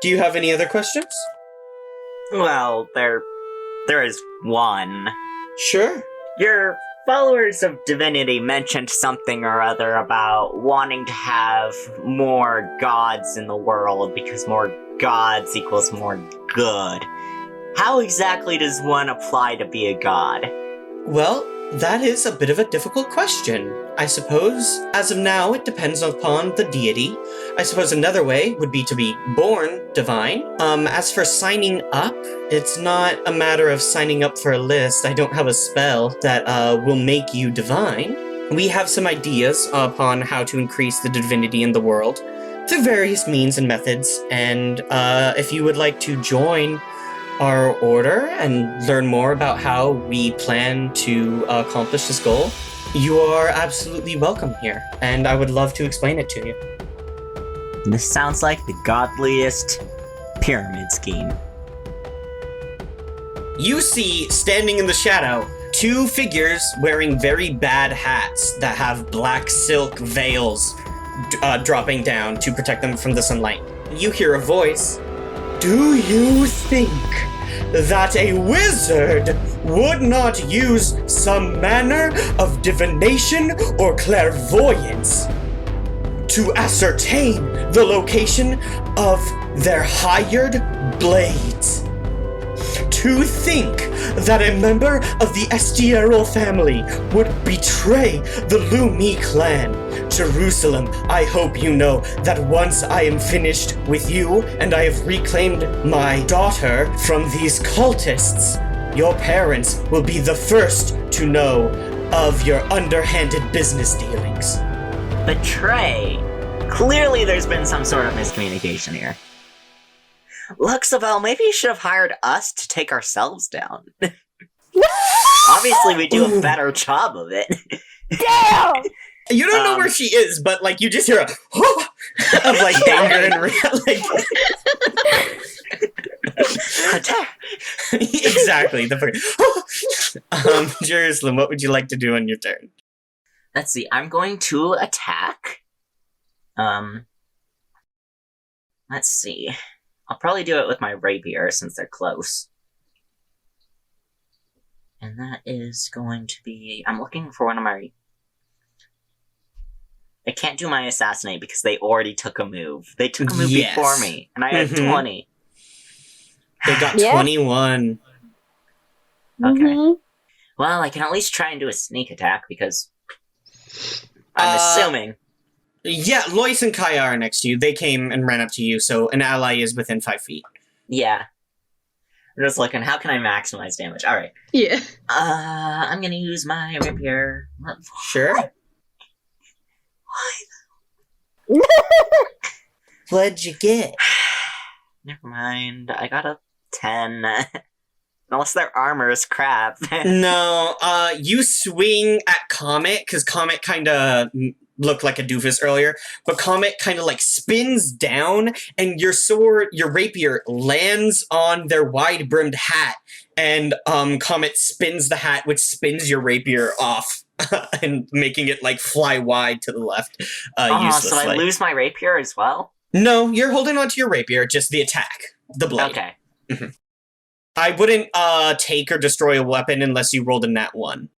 Do you have any other questions? Well, there is one. Sure. Your Followers of Divinity mentioned something or other about wanting to have more gods in the world because more gods equals more good. How exactly does one apply to be a god? Well, that is a bit of a difficult question. I suppose, as of now, it depends upon the deity. I suppose another way would be to be born divine. As for signing up, it's not a matter of signing up for a list. I don't have a spell that will make you divine. We have some ideas upon how to increase the divinity in the world through various means and methods, and if you would like to join our order and learn more about how we plan to accomplish this goal, you are absolutely welcome here, and I would love to explain it to you. This sounds like the godliest pyramid scheme. You see, standing in the shadow, two figures wearing very bad hats that have black silk veils dropping down to protect them from the sunlight. You hear a voice. Do you think that a wizard would not use some manner of divination or clairvoyance to ascertain the location of their hired blades? To think that a member of the Estierro family would betray the Lumi clan. Jerusalem, I hope you know that once I am finished with you and I have reclaimed my daughter from these cultists, your parents will be the first to know of your underhanded business dealings. Betray? Clearly there's been some sort of miscommunication here. Luxabelle, maybe you should have hired us to take ourselves down. Obviously we do a better job of it. Damn! You don't know where she is, but like you just hear a of like anger and Attack! Exactly. Jerusalem, what would you like to do on your turn? Let's see, I'm going to attack. Let's see. I'll probably do it with my rapier since they're close. And that is going to be... I'm looking for one of my... I can't do my assassinate because they already took a move. They took a move before me, and I had 20. They got 21. Okay. Well, I can at least try and do a sneak attack because I'm assuming... Yeah, Lois and Kaya are next to you. They came and ran up to you, so an ally is within 5 feet. Yeah. I'm just looking, how can I maximize damage? Alright. Yeah. I'm gonna use my rapier. Sure. Why? What'd you get? Never mind. I got a 10. Unless their armor is crap. No, you swing at Comet, because Comet kinda looked like a doofus earlier, but Comet kind of like spins down, and your sword, your rapier, lands on their wide-brimmed hat, and Comet spins the hat, which spins your rapier off, and making it like fly wide to the left, uselessly. So I lose my rapier as well? No, you're holding onto your rapier, just the attack, the blade. Okay. Mm-hmm. I wouldn't take or destroy a weapon unless you rolled a nat 1.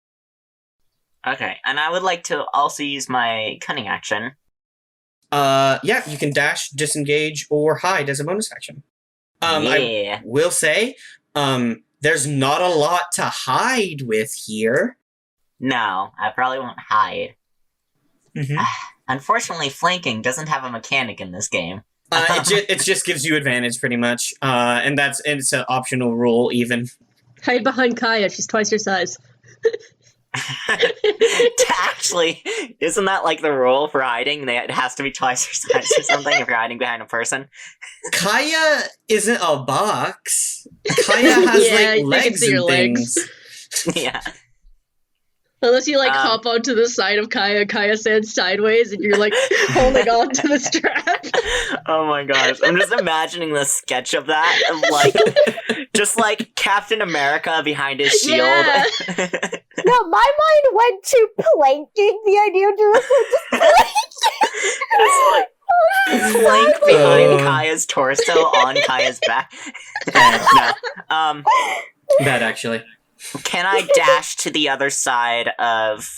Okay, and I would like to also use my cunning action. Yeah, you can dash, disengage, or hide as a bonus action. I will say, there's not a lot to hide with here. No, I probably won't hide. Mm-hmm. Unfortunately, flanking doesn't have a mechanic in this game. It just gives you advantage, pretty much, and it's an optional rule, even. Hide behind Kaya, she's twice your size. Actually, isn't that like the rule for hiding? It has to be twice your size or something if you're hiding behind a person. Kaya isn't a box. Kaya has legs and things. Yeah. Unless you hop onto the side of Kaya, Kaya stands sideways, and you're holding on to the strap. Oh my gosh, I'm just imagining the sketch of that, of just Captain America behind his shield. Yeah. No, my mind went to planking, the idea of Jerusalem just planking. Flank behind Kaya's torso on Kaya's back. No. Bad, actually. Can I dash to the other side of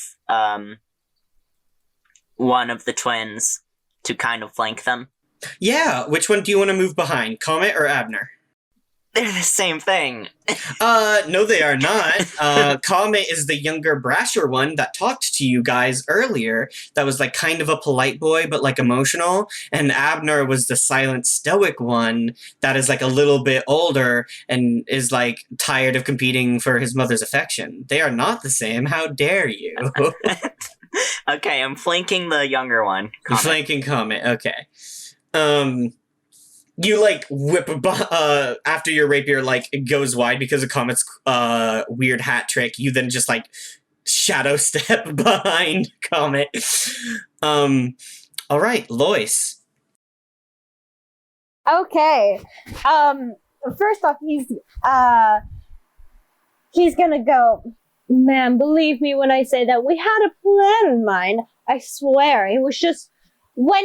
one of the twins to kind of flank them? Yeah, which one do you want to move behind, Comet or Abner? They're the same thing. No, they are not. Comet is the younger, brasher one that talked to you guys earlier. That was like kind of a polite boy, but like emotional. And Abner was the silent, stoic one that is like a little bit older and is like tired of competing for his mother's affection. They are not the same. How dare you? Okay, I'm flanking the younger one. Comet. Flanking Comet. Okay. You like whip after your rapier like goes wide because of Comet's weird hat trick. You then just like shadow step behind Comet. All right, Lois. Okay. First off, he's gonna go. Man, believe me when I say that we had a plan in mind. I swear, it was just when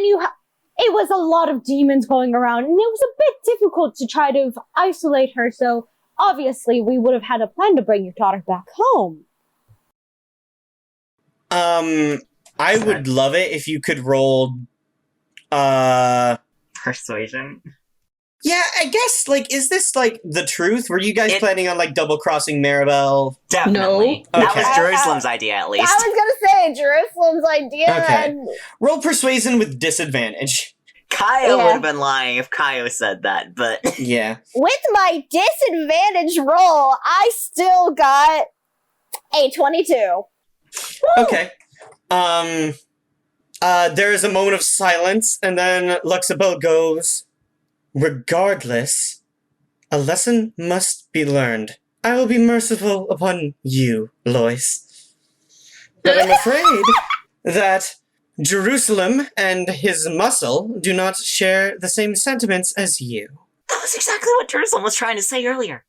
it was a lot of demons going around, and it was a bit difficult to try to isolate her, so obviously we would have had a plan to bring your daughter back home. I would love it if you could roll, Persuasion? Yeah, I guess, like, is this, like, the truth? Were you guys planning on, like, double-crossing Marabelle? Definitely. No. That Okay. was Jerusalem's idea, at least. I was gonna say Jerusalem's idea, Okay. and Roll persuasion with disadvantage. Kaya would have been lying if Kaya said that, but... Yeah. with my disadvantage roll, I still got a 22. Okay. There is a moment of silence, and then Luxabel goes, regardless, a lesson must be learned. I will be merciful upon you, Lois. But I'm afraid that Jerusalem and his muscle do not share the same sentiments as you. That was exactly what Jerusalem was trying to say earlier.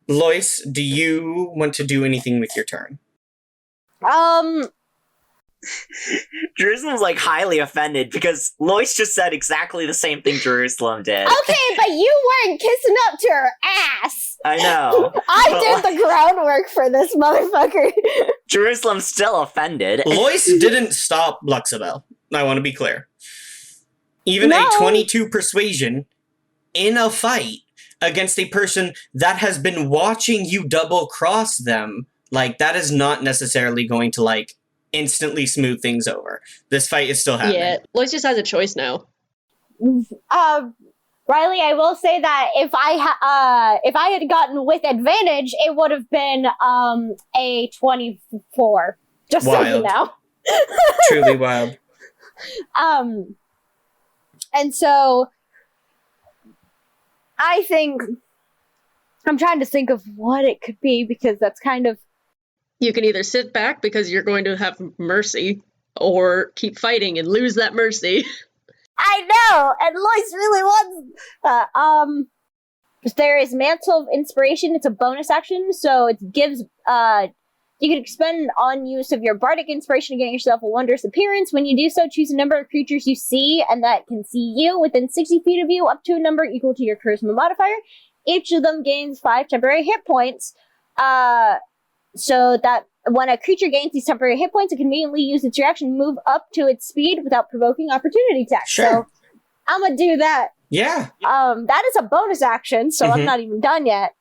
Lois, do you want to do anything with your turn? Jerusalem's like highly offended because Lois just said exactly the same thing Jerusalem did. Okay, but you weren't kissing up to her ass. I know. I did the groundwork for this motherfucker. Jerusalem's still offended. Lois didn't stop Luxabel. I want to be clear. Even a 22 persuasion in a fight against a person that has been watching you double cross them, like, that is not necessarily going to, like, instantly smooth things over. This fight is still happening. Yeah, Lois just has a choice now. Riley, I will say that if I had gotten with advantage, it would have been a 24. Just so you Wild. know. Truly wild. And so I think I'm trying to think of what it could be, because that's kind of... You can either sit back because you're going to have mercy, or keep fighting and lose that mercy. I know, and Lois really wants. There is Mantle of Inspiration. It's a bonus action, so it gives. You can expend on use of your bardic inspiration to get yourself a wondrous appearance. When you do so, choose a number of creatures you see and that can see you within 60 feet of you, up to a number equal to your charisma modifier. Each of them gains 5 temporary hit points. So that when a creature gains these temporary hit points, it can immediately use its reaction to move up to its speed without provoking opportunity attacks. Sure. So I'm gonna do that. Yeah. That is a bonus action, so I'm not even done yet.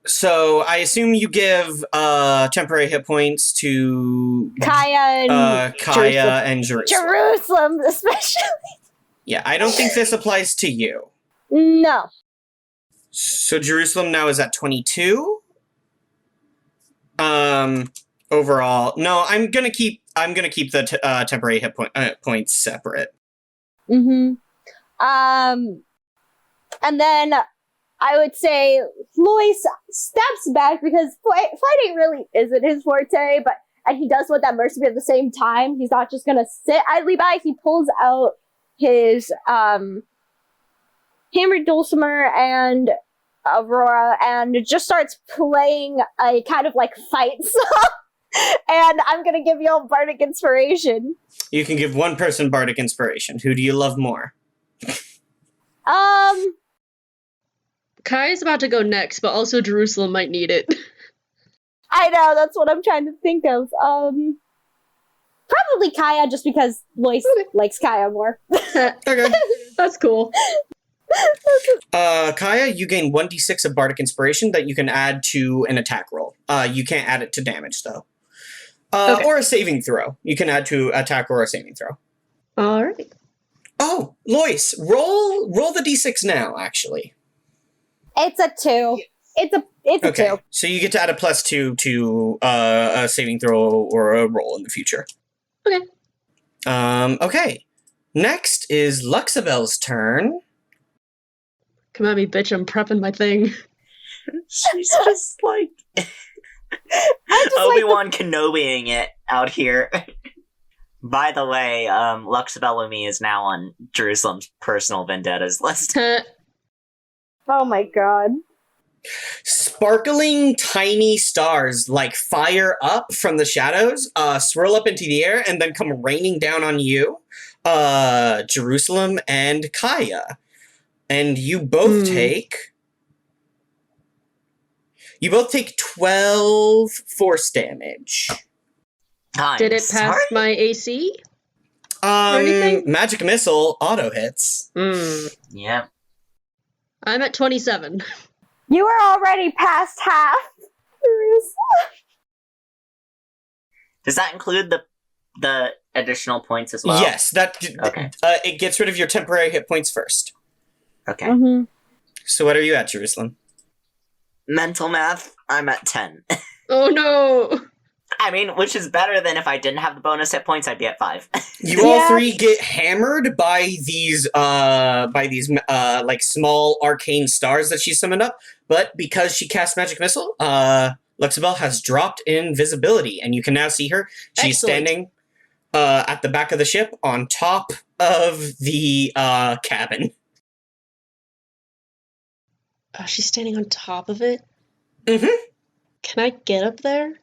So I assume you give temporary hit points to Kaya and Kaya and Jerusalem. Jerusalem, especially. Yeah, I don't think this applies to you. No. So Jerusalem now is at 22. Overall, no, I'm gonna keep the temporary hit points separate. And then I would say Lois steps back because fighting really isn't his forte, and he does want that mercy, but at the same time, he's not just gonna sit idly by. He pulls out his hammered dulcimer and Aurora and just starts playing a kind of like fight song. And I'm gonna give you all bardic inspiration. You can give one person bardic inspiration. Who do you love more? Kai's about to go next, but also Jerusalem might need it. I know, that's what I'm trying to think of. Probably Kaya, just because Lois likes Kaya more. Okay. That's cool. Kaya, you gain 1d6 of bardic inspiration that you can add to an attack roll. You can't add it to damage, though. Okay. Or a saving throw. You can add to attack or a saving throw. All right. Oh, Lois, roll the d6 now, actually. It's a 2. It's a Okay, 2. so you get to add a +2 to a saving throw or a roll in the future. Okay. Okay. Next is Luxabelle's turn. Come at me, bitch. I'm prepping my thing. She's just like Obi-Wan Kenobiing it out here. By the way, Luxabelle Lumi is now on Jerusalem's personal vendettas list. Oh my god. Sparkling tiny stars like fire up from the shadows, swirl up into the air, and then come raining down on you, Jerusalem and Kaya. And you both take 12 force damage. Did it pass my AC? anything? Magic missile auto hits. Yeah. I'm at 27. You are already past half. Does that include the additional points as well? Yes, that Okay. It gets rid of your temporary hit points first. Okay. Mm-hmm. So what are you at, Jerusalem? Mental math, I'm at 10. Oh no! I mean, which is better than if I didn't have the bonus hit points, I'd be at 5. You all three get hammered by these like small arcane stars that she summoned up, but because she cast magic missile, Luxabelle has dropped invisibility, and you can now see her. She's standing at the back of the ship on top of the cabin. Oh, she's standing on top of it? Mm-hmm. Can I get up there?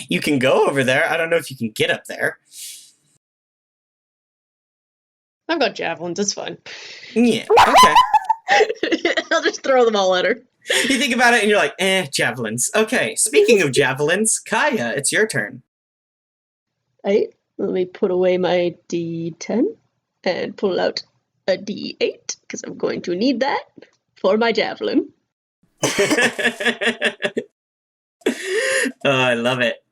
You can go over there. I don't know if you can get up there. I've got javelins, it's fine. Yeah, okay. I'll just throw them all at her. You think about it and you're like, javelins. Okay, speaking of javelins, Kaya, it's your turn. Right, let me put away my D10 and pull out a D8, because I'm going to need that for my javelin. Oh, I love it.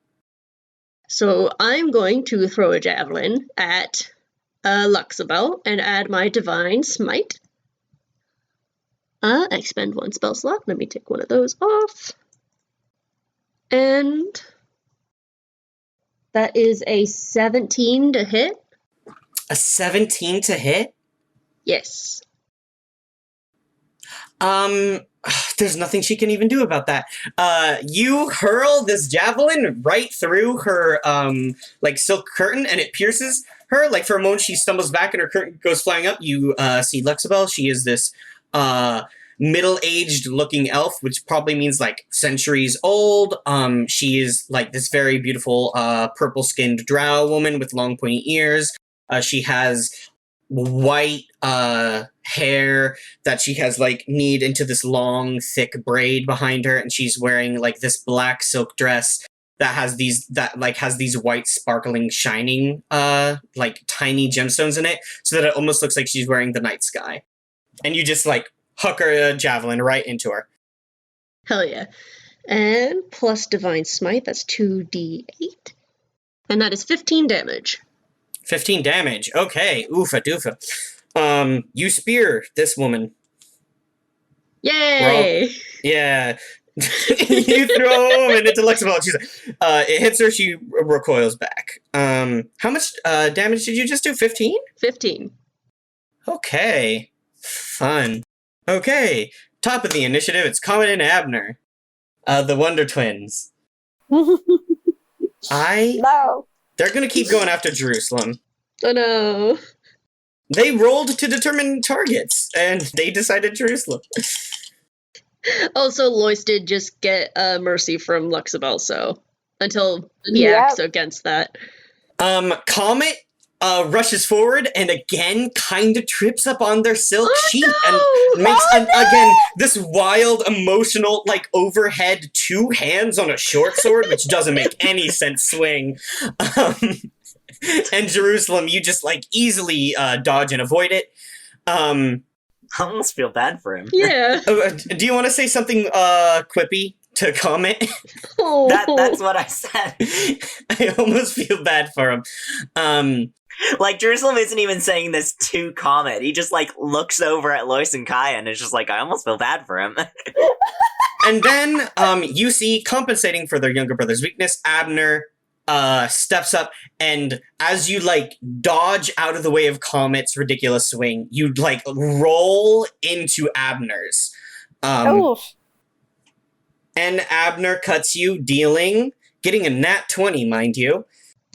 So I'm going to throw a javelin at Luxabelle and add my Divine Smite. I expend one spell slot. Let me take one of those off. And that is a 17 to hit. A 17 to hit? Yes. There's nothing she can even do about that. You hurl this javelin right through her, like, silk curtain, and it pierces her. Like, for a moment, she stumbles back and her curtain goes flying up. You, see Luxabelle. She is this, middle-aged looking elf, which probably means, like, centuries old. She is, like, this very beautiful, purple-skinned drow woman with long, pointy ears. She has white hair that she has like kneed into this long thick braid behind her, and she's wearing like this black silk dress that has these white sparkling shining like tiny gemstones in it, so that it almost looks like she's wearing the night sky. And you just like huck her javelin right into her. Hell yeah. And plus Divine Smite, that's 2d8. And that is 15 damage. 15 damage. Okay. Oofa doofa. You spear this woman. Yay! Yeah. You throw a woman into Luxabelle. She's it hits her, she recoils back. How much damage did you just do? 15? 15. Okay. Fun. Okay. Top of the initiative, it's Comet and Abner. The Wonder Twins. No. They're gonna keep going after Jerusalem. Oh no. They rolled to determine targets, and they decided Jerusalem. Also, Lois did just get mercy from Luxabel, so until he Yep. acts against that. Comet rushes forward and again kind of trips up on their silk sheet and makes again this wild emotional like overhead two hands on a short sword, which doesn't make any sense swing. And Jerusalem, you just like easily dodge and avoid it. I almost feel bad for him. Yeah. Do you want to say something quippy to Comet? Oh. That's what I said. I almost feel bad for him. Like, Jerusalem isn't even saying this to Comet. He just, like, looks over at Lois and Kaya and is just like, I almost feel bad for him. And then you see, compensating for their younger brother's weakness, Abner steps up, and as you, like, dodge out of the way of Comet's ridiculous swing, you, like, roll into Abner's. Oof. And Abner cuts you, getting a nat 20, mind you.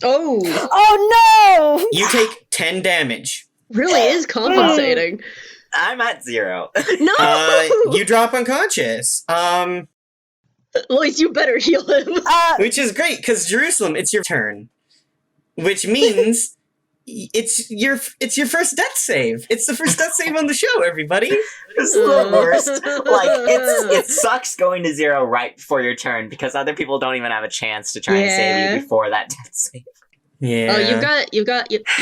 Oh. Oh no! You take 10 damage. Really is compensating. I'm at 0. No! You drop unconscious. Lois, you better heal him. Which is great, because Jerusalem, it's your turn. Which means it's your first death save. It's the first death save on the show, everybody. This is the worst. Like, it sucks going to 0 right before your turn, because other people don't even have a chance to try and save you before that death save. Yeah. Oh, you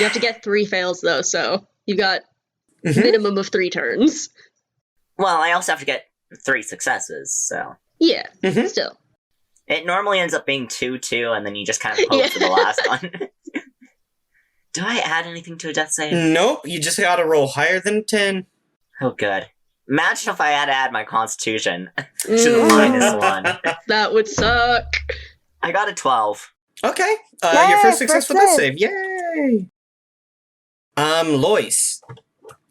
have to get 3 fails though, so you got minimum of 3 turns. Well, I also have to get 3 successes, so... Yeah, Mhm. still. It normally ends up being 2-2, and then you just kind of hope for the last one. Do I add anything to a death save? Nope, you just gotta roll higher than 10. Oh, good. Imagine if I had to add my constitution to the -1. That would suck. I got a 12. Okay, Yay, your first successful death save. save. Yay! Lois.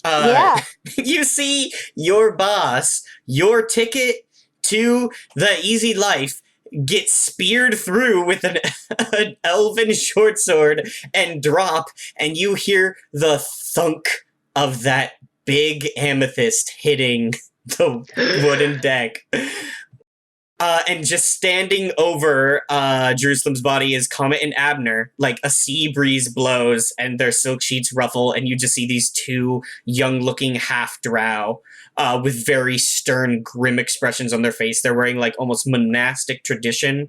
Yeah. You see your boss, your ticket to the easy life, get speared through with an elven short sword and drop, and you hear the thunk of that big amethyst hitting the wooden deck. And just standing over Jerusalem's body is Comet and Abner. Like, a sea breeze blows and their silk sheets ruffle, and you just see these two young-looking half-drow with very stern, grim expressions on their face. They're wearing, like, almost monastic tradition,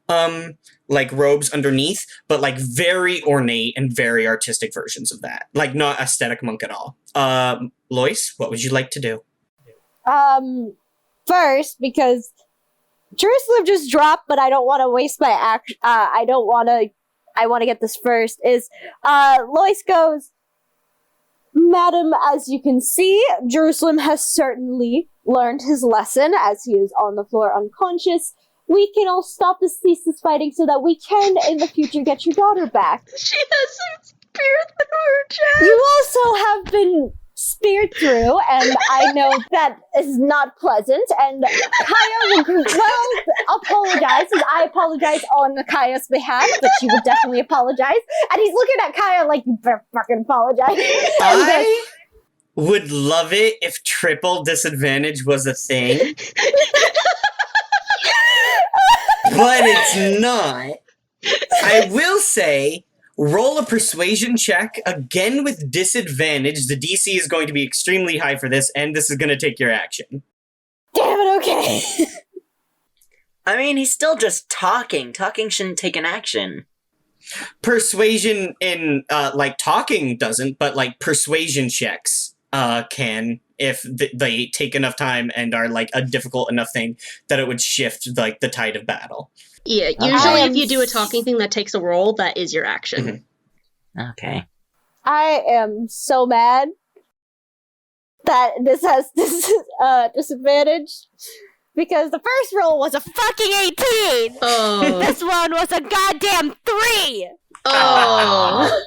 like, robes underneath, but, like, very ornate and very artistic versions of that. Like, not aesthetic monk at all. Lois, what would you like to do? First, because Jerusalem just dropped, but I don't want to waste my action. I want to get this first. Lois goes, Madam, as you can see, Jerusalem has certainly learned his lesson as he is on the floor unconscious. We can all stop cease this fighting so that we can, in the future, get your daughter back. She has some spear through her chest. You also have been speared through, and I know that is not pleasant, and Kaya will apologize, and I apologize on Kaya's behalf, but she would definitely apologize. And he's looking at Kaya like, you better fucking apologize. I would love it if triple disadvantage was a thing. But it's not. I will say, roll a persuasion check, again with disadvantage. The DC is going to be extremely high for this, and this is going to take your action. Damn it, okay. I mean, he's still just talking. Talking shouldn't take an action. Persuasion in, like, talking doesn't, but, like, persuasion checks can, if they take enough time and are, like, a difficult enough thing that it would shift, like, the tide of battle. Yeah, usually if you do a talking thing that takes a roll, that is your action. Mhm. Okay. I am so mad that this has this disadvantage, because the first roll was a fucking 18! Oh. This one was a goddamn 3! Oh.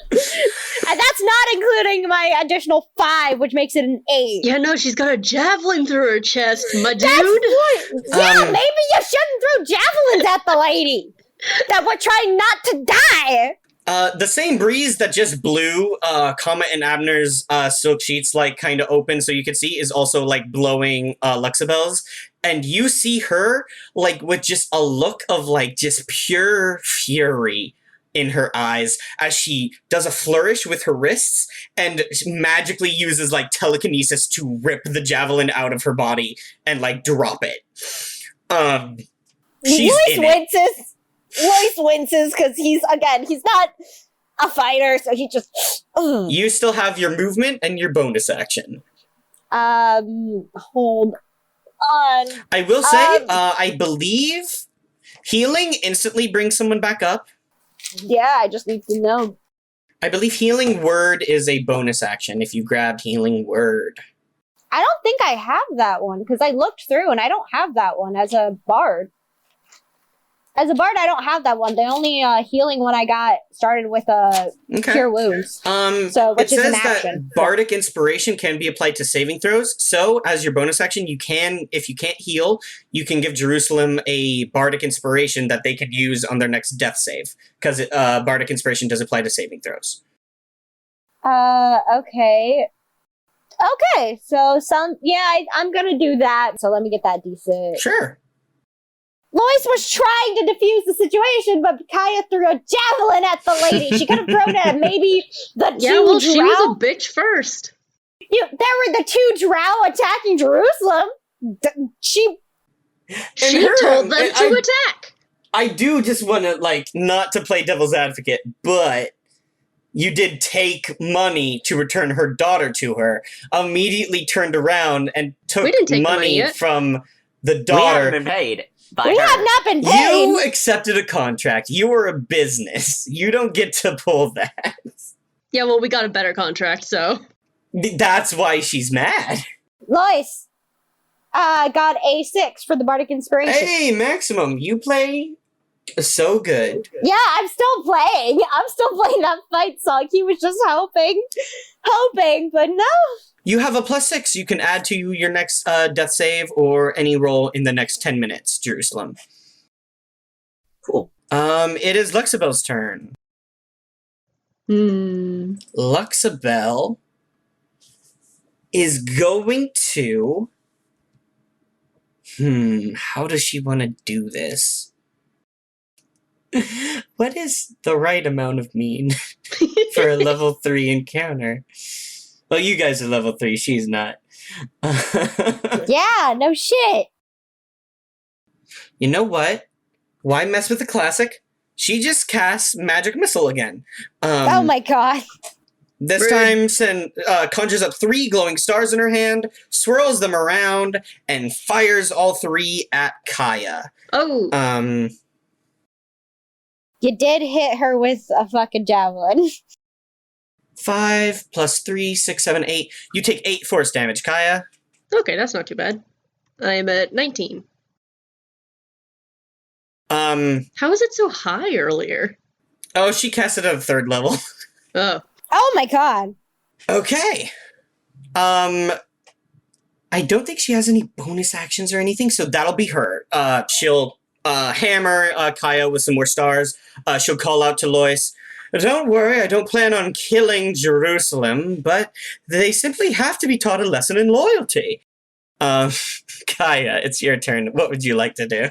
And that's not including my additional 5, which makes it an 8. Yeah, no, she's got a javelin through her chest, my dude. Yeah, maybe you shouldn't throw javelins at the lady that were trying not to die. The same breeze that just blew Comet and Abner's silk sheets like kind of open so you could see is also like blowing Luxabelle's. And you see her like with just a look of like just pure fury in her eyes as she does a flourish with her wrists and magically uses like telekinesis to rip the javelin out of her body and like drop it. She's Lois in it. winces. Lois winces because he's not a fighter, so he just. You still have your movement and your bonus action. Hold on. I will say, I believe healing instantly brings someone back up. Yeah, I just need to know. I believe healing word is a bonus action if you grabbed healing word. I don't think I have that one because I looked through and I don't have that one as a bard. As a bard, I don't have that one. The only healing one I got started with Cure Wounds. Which it is an says action. that Bardic Inspiration can be applied to saving throws. So, as your bonus action, you can, if you can't heal, you can give Jerusalem a Bardic Inspiration that they could use on their next death save. Because Bardic Inspiration does apply to saving throws. Okay. Okay, so I'm gonna do that. So let me get that D6. Sure. Lois was trying to defuse the situation, but Kaya threw a javelin at the lady. She could have thrown it at maybe the two she drow. was a bitch first. There were the two drow attacking Jerusalem. She told them to attack. I do just want to, like, not to play devil's advocate, but you did take money to return her daughter to her, immediately turned around and took We didn't take the money money yet. from the We daughter. haven't been paid. We have not been paid. You accepted a contract. You were a business. You don't get to pull that. Yeah, well, we got a better contract, so. That's why she's mad. Lois got a 6 for the Bardic Inspiration. Hey, Maximum, you play so good. Yeah, I'm still playing. I'm still playing that fight song. He was just hoping, but no. You have a +6 you can add to your next death save or any roll in the next 10 minutes, Jerusalem. Cool. It is Luxabelle's turn. Luxabelle is going to... how does she want to do this? What is the right amount of mean for a level 3 encounter? Well, you guys are level 3, she's not. Yeah, no shit. You know what? Why mess with the classic? She just casts Magic Missile again. Oh my god. This time, conjures up 3 glowing stars in her hand, swirls them around, and fires all 3 at Kaya. Oh. You did hit her with a fucking javelin. 5 + 3, 6, 7, 8. You take 8 force damage, Kaya. Okay, that's not too bad. I'm at 19. How was it so high earlier? Oh, she cast it at a 3rd level. Oh. Oh my god. Okay. I don't think she has any bonus actions or anything, so that'll be her. She'll hammer Kaya with some more stars. She'll call out to Lois. Don't worry, I don't plan on killing Jerusalem, but they simply have to be taught a lesson in loyalty. Kaya, it's your turn. What would you like to do?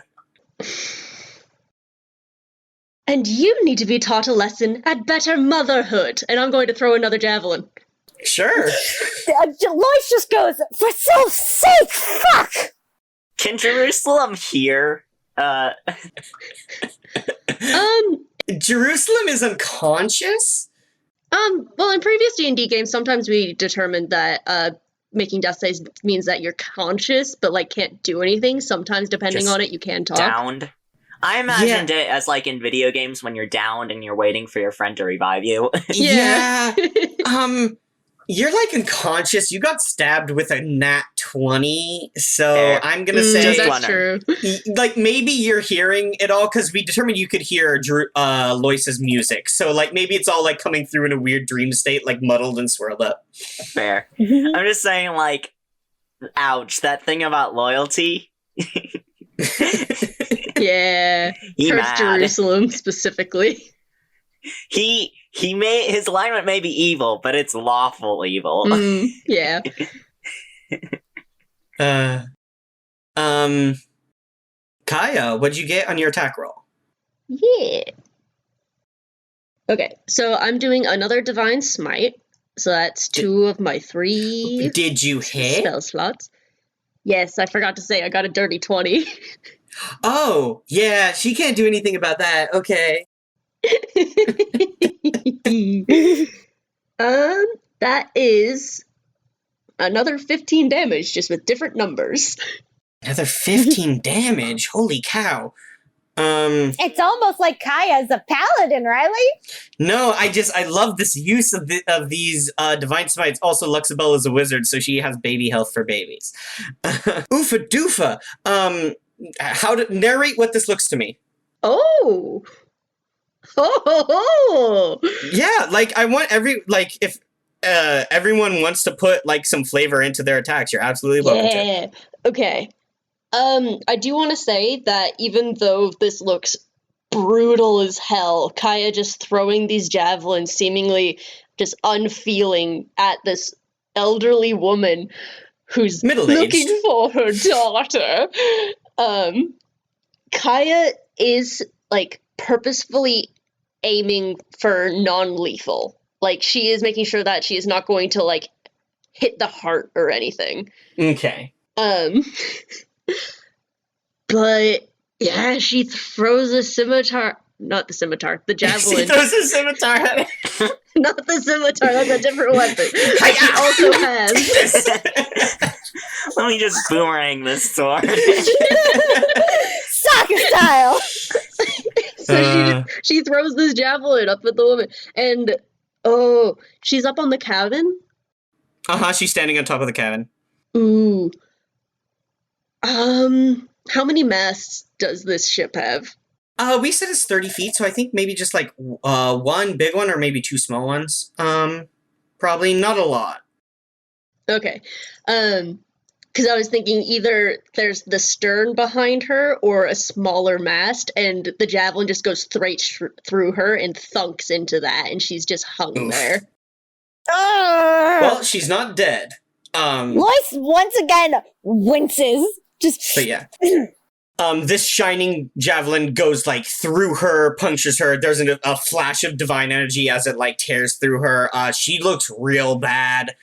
And you need to be taught a lesson at better motherhood. And I'm going to throw another javelin. Sure. Lois just goes, for soul's sake, fuck! Can Jerusalem hear? Jerusalem is unconscious? Well, in previous D&D games, sometimes we determined that making death saves means that you're conscious, but like can't do anything. Sometimes, depending Just on it, you can talk. Downed. I imagined it as like in video games when you're downed and you're waiting for your friend to revive you. Yeah. You're like unconscious. You got stabbed with a nat 20, so Fair. I'm gonna say That's true. like maybe you're hearing it all because we determined you could hear Lois's music. So like maybe it's all like coming through in a weird dream state, like muddled and swirled up. Fair. I'm just saying, like, ouch, that thing about loyalty. Yeah. He Curse mad. Jerusalem, specifically. He may his alignment may be evil, but it's lawful evil. Yeah. Kaya, what'd you get on your attack roll? Yeah. Okay, so I'm doing another Divine Smite. So that's 2 of my 3 Did you hit? spell slots. Yes, I forgot to say I got a dirty 20. Oh, yeah, she can't do anything about that. Okay. That is another 15 damage, just with different numbers. Another 15 damage. Holy cow. It's almost like Kaya's a paladin, Riley. No, I love this use of these divine smites. Also, Luxabelle is a wizard, so she has baby health for babies. Oofa doofa. How to narrate what this looks to me? Oh. Oh. Yeah, like I want if everyone wants to put like some flavor into their attacks, you're absolutely welcome to. Yeah. Okay. I do want to say that even though this looks brutal as hell, Kaya just throwing these javelins, seemingly just unfeeling at this elderly woman who's Middle-aged. looking for her daughter. Kaya is like purposefully aiming for non-lethal. Like she is making sure that she is not going to like hit the heart or anything. Okay. But yeah, she throws a scimitar. Not the scimitar, the javelin. She throws a scimitar at it. Not the scimitar, that's a different weapon. That she also has. Let me just boomerang this sword. Soccer style. So she throws this javelin up at the woman, and she's up on the cabin. She's standing on top of the cabin. Ooh. How many masts does this ship have? We said it's 30 feet, so I think maybe just like one big one or maybe 2 small ones. Probably not a lot. Okay. Because I was thinking either there's the stern behind her or a smaller mast, and the javelin just goes straight through her and thunks into that, and she's just hung Oof. there. Well, she's not dead. Lois once again winces. But yeah. This shining javelin goes like through her, punctures her. There's a flash of divine energy as it like tears through her. She looks real bad.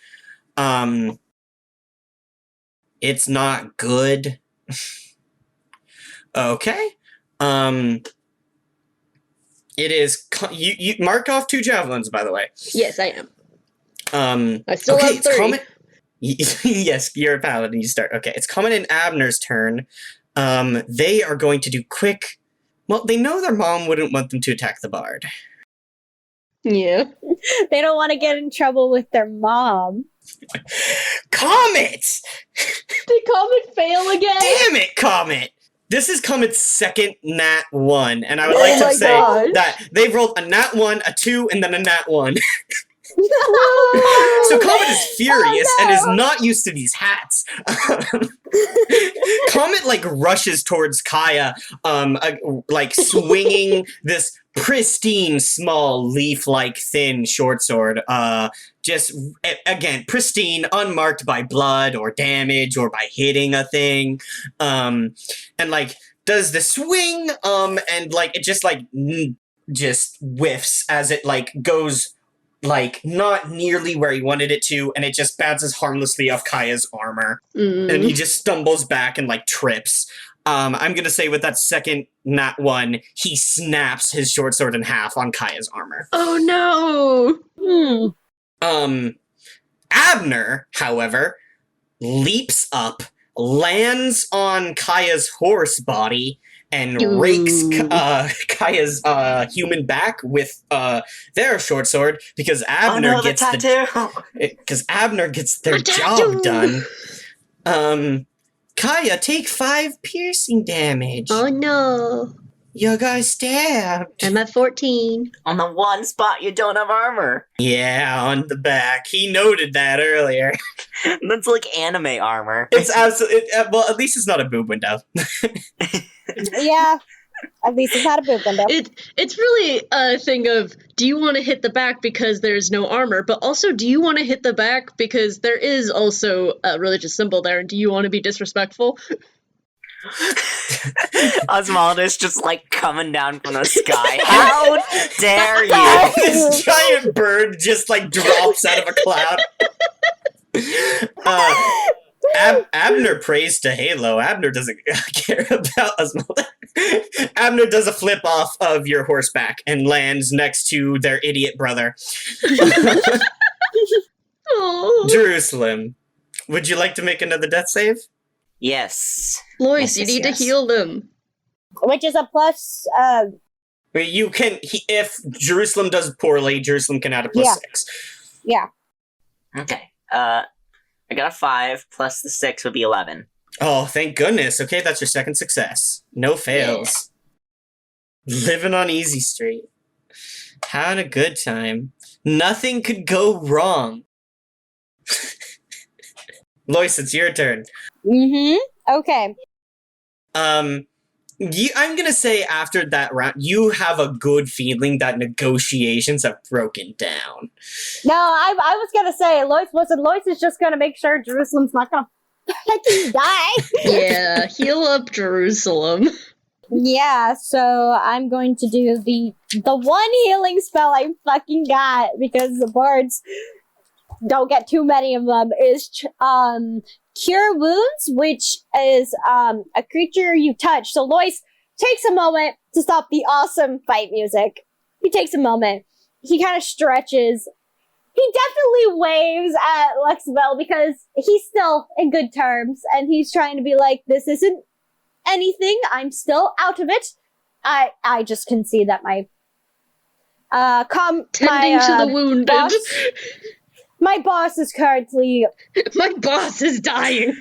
It's not good. Okay. It is. You mark off 2 javelins, by the way. Yes, I am. I still have 3. Yes, you're a paladin. You start. Okay, it's Comet and Abner's turn. They are going to do quick. Well, they know their mom wouldn't want them to attack the bard. Yeah. They don't want to get in trouble with their mom. Comet! Did Comet fail again? Damn it, Comet! This is Comet's second nat 1, and I would like to say that they've rolled a nat 1, a 2, and then a nat 1. So Comet is furious and is not used to these hats. Comet like rushes towards Kaya, like swinging this pristine, small, leaf-like, thin short sword. Just again, pristine, unmarked by blood or damage or by hitting a thing. And like does the swing, and like it just like just whiffs as it like goes. Like, not nearly where he wanted it to, and it just bounces harmlessly off Kaya's armor. And he just stumbles back and, like, trips. I'm gonna say with that second nat 1, he snaps his short sword in half on Kaya's armor. Oh, no! Abner, however, leaps up, lands on Kaya's horse body, and rakes Kaya's human back with their short sword because Abner gets Abner gets their job done. Kaya, take 5 piercing damage. Oh no. You got stabbed. I'm at 14. On the one spot you don't have armor. Yeah, on the back. He noted that earlier. That's like anime armor. It's absolutely well. At least it's not a boob window. Yeah. At least it's not a boob window. It's really a thing of, do you want to hit the back because there's no armor, but also do you want to hit the back because there is also a religious symbol there, and do you want to be disrespectful? Osmaldus just like coming down from the sky. How dare you? This giant bird just like drops out of a cloud. Abner prays to Halo. Abner doesn't care about Osmaldus. Abner does a flip off of your horseback and lands next to their idiot brother. Oh. Jerusalem, would you like to make another death save? Yes. Lois, Yes, you yes, need yes. to heal them. Which is a plus. You can, if Jerusalem does poorly, Jerusalem can add a plus Yeah. 6. Yeah. Okay. I got a 5 plus the 6 would be 11. Oh, thank goodness. Okay, that's your second success. No fails. Living on Easy Street. Having a good time. Nothing could go wrong. Lois, it's your turn. Okay. I'm gonna say after that round, you have a good feeling that negotiations have broken down. No, I was gonna say Lois is just gonna make sure Jerusalem's not gonna fucking die. Yeah, heal up Jerusalem. Yeah, so I'm going to do the one healing spell I fucking got, because the bards don't get too many of them, is Cure Wounds, which is a creature you touch. So Lois takes a moment to stop the awesome fight music. He takes a moment. He kind of stretches. He definitely waves at Luxabelle because he's still in good terms, and he's trying to be like, this isn't anything. I'm still out of it. I just can see that my Tending to the wounded. My boss is currently... My boss is dying.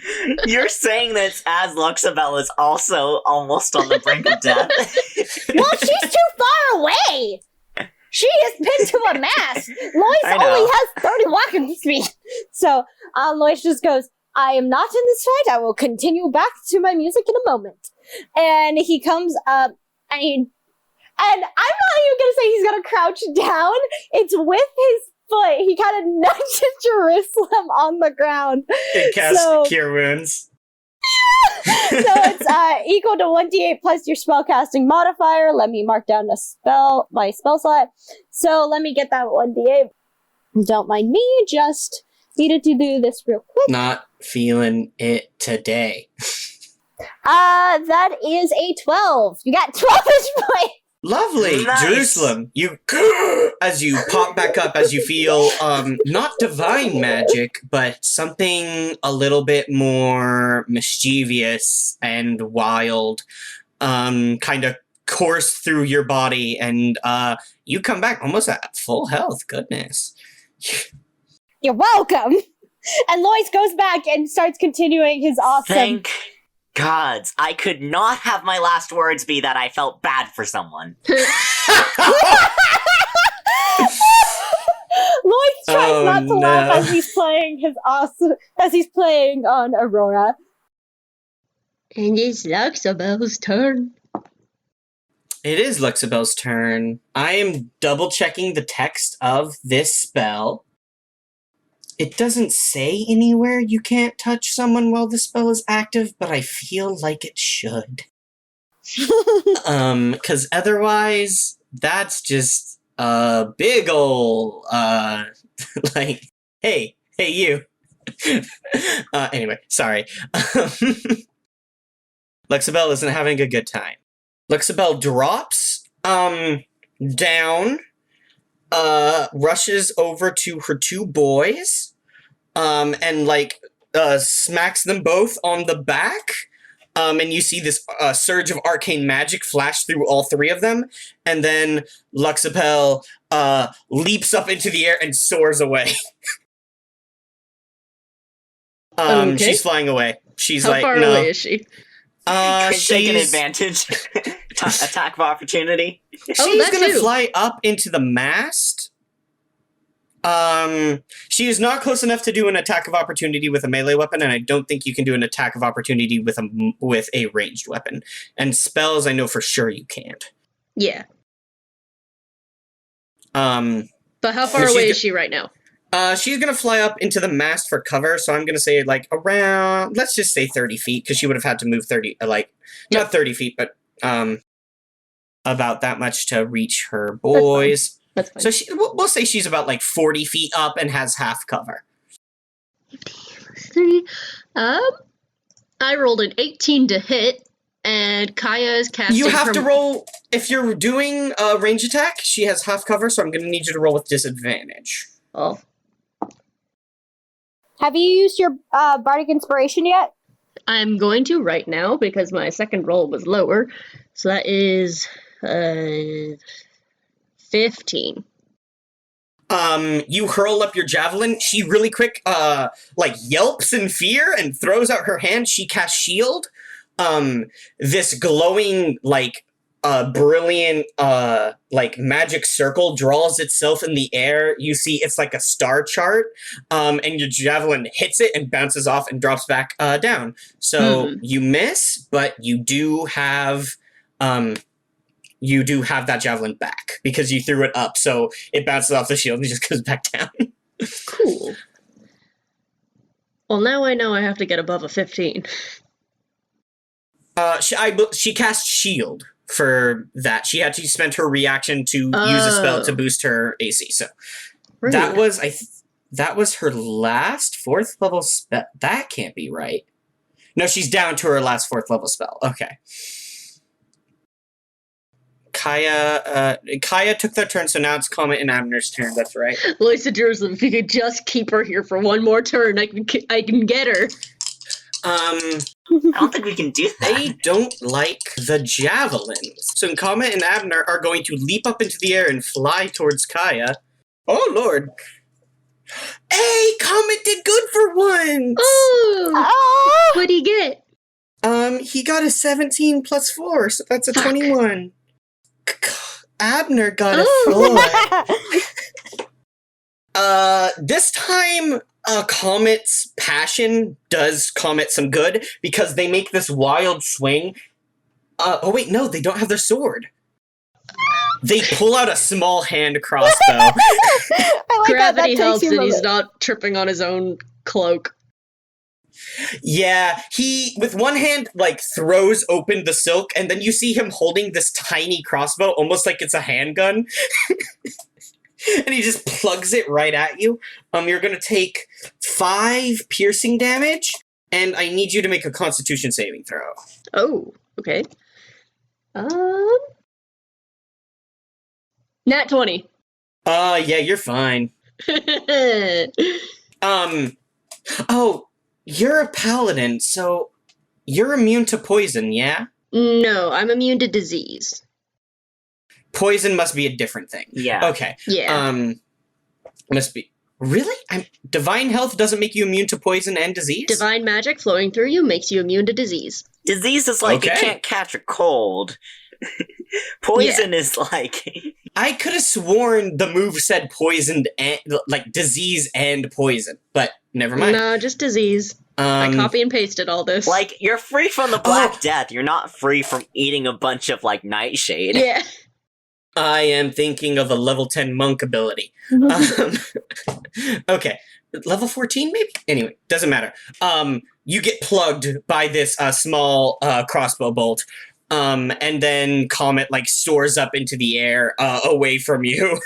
You're saying this as Luxabelle is also almost on the brink of death. Well, she's too far away! She is pinned to a mast! Lois I know. only has 30 walking speed! So, Lois just goes, I am not in this fight. I will continue back to my music in a moment. And he comes up, and I'm not even gonna say he's gonna crouch down. It's with his foot. He kind of nudges Jerusalem on the ground. It casts Cure Wounds. So it's equal to 1d8 plus your spellcasting modifier. Let me mark down my spell slot. So let me get that 1d8. Don't mind me, just needed to do this real quick. Not feeling it today. That is a 12. You got 12 points. Lovely, Nice. Jerusalem. You as you pop back up, as you feel not divine magic, but something a little bit more mischievous and wild, kind of course through your body, and you come back almost at full health. Goodness. You're welcome. And Lois goes back and starts continuing his awesome. Thank gods. I could not have my last words be that I felt bad for someone. Lois tries not to laugh as he's playing on Aurora. And it's Luxabelle's turn. It is Luxabelle's turn. I am double checking the text of this spell. It doesn't say anywhere you can't touch someone while the spell is active, but I feel like it should. Because otherwise, that's just a big ol' like, hey, you. Anyway, sorry. Luxabelle isn't having a good time. Luxabelle drops, down, rushes over to her two boys, and smacks them both on the back. And you see this surge of arcane magic flash through all three of them, and then Luxabelle leaps up into the air and soars away. Okay. She's flying away. She's How like, far no. away is she? Taking She's advantage. Attack of opportunity. she's that gonna too. fly up into the mast. She is not close enough to do an attack of opportunity with a melee weapon, and I don't think you can do an attack of opportunity with a ranged weapon. And spells, I know for sure you can't. Yeah. But how far away is she right now? She's gonna fly up into the mast for cover, so I'm gonna say like around, let's just say 30 feet, because she would have had to move 30, not 30 feet, but about that much to reach her boys. That's fine. So we'll say she's about like 40 feet up and has half cover. 30. I rolled an 18 to hit, and Kaya is casting. You have to roll, if you're doing a range attack, she has half cover, so I'm going to need you to roll with disadvantage. Oh. Have you used your bardic inspiration yet? I'm going to right now because my second roll was lower. So that is 15. You hurl up your javelin. She really quick, yelps in fear and throws out her hand. She casts shield. This glowing, brilliant, magic circle draws itself in the air. You see it's like a star chart, and your javelin hits it and bounces off and drops back, down. So you miss, but you do have that javelin back because you threw it up, so it bounces off the shield and just goes back down. Cool. Well, now I know I have to get above a 15. She cast shield for that. She had to spend her reaction to use a spell to boost her AC. So Rude. that was her last 4th level spell. That can't be right. No, she's down to her last 4th level spell. Okay. Kaya took their turn, so now it's Comet and Abner's turn. That's right. Loisa Jerusalem, if you could just keep her here for one more turn, I can get her. I don't think we can do that. They don't like the javelins. So Comet and Abner are going to leap up into the air and fly towards Kaya. Oh, Lord. Hey, Comet did good for once! Oh! What'd he get? He got a 17 plus 4, so that's a 21. Abner got a 4. This time, Comet's passion does Comet some good because they make this wild swing. Oh wait, no, they don't have their sword. They pull out a small hand crossbow. I like Gravity that helps takes you that a he's little- not tripping on his own cloak. Yeah, he, with one hand, throws open the silk, and then you see him holding this tiny crossbow, almost like it's a handgun. And he just plugs it right at you. You're gonna take 5 piercing damage, and I need you to make a Constitution saving throw. Oh, okay. Nat 20. Yeah, you're fine. Oh, you're a paladin, so you're immune to poison, yeah? No, I'm immune to disease. Poison must be a different thing. Yeah. Okay. Yeah. Must be. Really? Divine health doesn't make you immune to poison and disease? Divine magic flowing through you makes you immune to disease. Disease is like you can't catch a cold. Poison is like... I could have sworn the move said poisoned and, disease and poison, but never mind. No, just disease. I copy and pasted all this. You're free from the Black Death. You're not free from eating a bunch of, nightshade. Yeah. I am thinking of a level 10 monk ability. Okay. Level 14, maybe? Anyway, doesn't matter. You get plugged by this small crossbow bolt. And then Comet, soars up into the air away from you.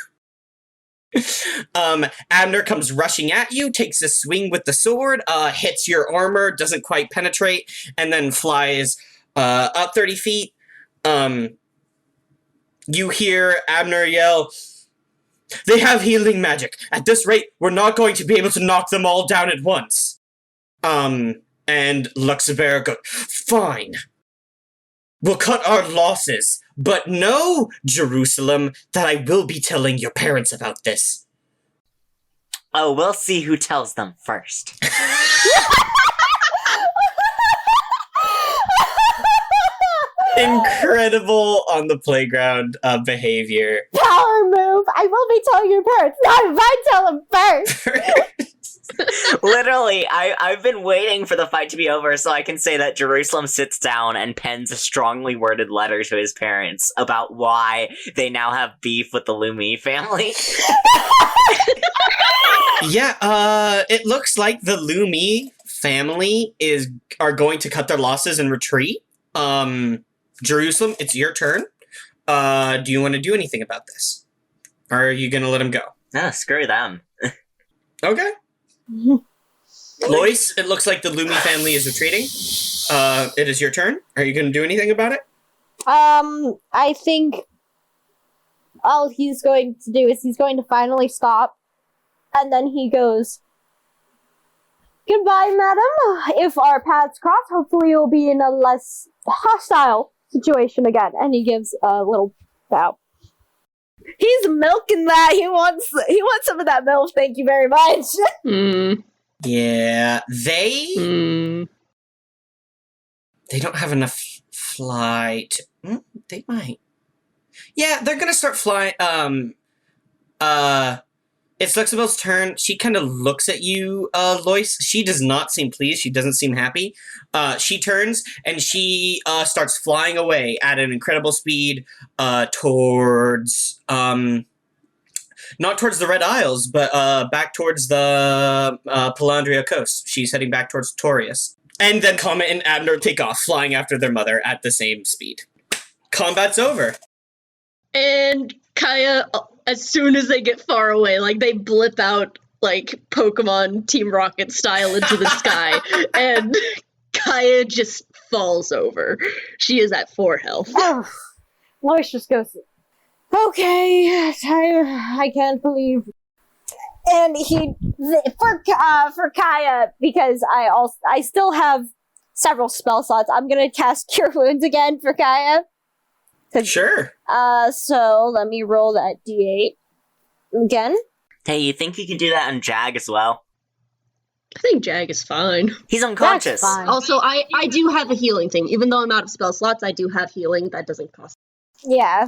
Abner comes rushing at you, takes a swing with the sword, hits your armor, doesn't quite penetrate, and then flies up 30 feet. You hear Abner yell, "They have healing magic. At this rate, we're not going to be able to knock them all down at once." And Luxabear goes, "Fine. We'll cut our losses, but know, Jerusalem, that I will be telling your parents about this." Oh, we'll see who tells them first. Incredible on the playground behavior. Power move! I will be telling your parents, not if I tell them first! Literally, I've been waiting for the fight to be over so I can say that Jerusalem sits down and pens a strongly worded letter to his parents about why they now have beef with the Lumi family. Yeah, it looks like the Lumi family are going to cut their losses and retreat. Jerusalem, it's your turn. Do you want to do anything about this? Or are you going to let him go? No, screw them. Okay. Lois, it looks like the Lumi family is retreating. It is your turn. Are you going to do anything about it? I think all he's going to do is he's going to finally stop, and then he goes, "Goodbye, madam. If our paths cross, hopefully you'll be in a less hostile situation again." And he gives a little bow. He's milking that. He wants some of that milk. Thank you very much. Yeah, they don't have enough flight. They might. Yeah, they're gonna start flying. It's Luxabelle's turn. She kind of looks at you, Lois. She does not seem pleased. She doesn't seem happy. She turns and she starts flying away at an incredible speed towards, not towards the Red Isles, but back towards the Palandria coast. She's heading back towards Torius. And then Comet and Abner take off, flying after their mother at the same speed. Combat's over. And Kaya, as soon as they get far away, like, they blip out, like, Pokemon Team Rocket style into the sky, and Kaya just falls over. She is at 4 health. Oh, Lois just goes, "Okay, I can't believe." And for Kaya, because I still have several spell slots, I'm gonna cast Cure Wounds again for Kaya. Sure. So let me roll that D8 again. Hey, you think you can do that on Jag as well? I think Jag is fine. He's unconscious. That's fine. Also, I do have a healing thing. Even though I'm out of spell slots, I do have healing. That doesn't cost. Yeah.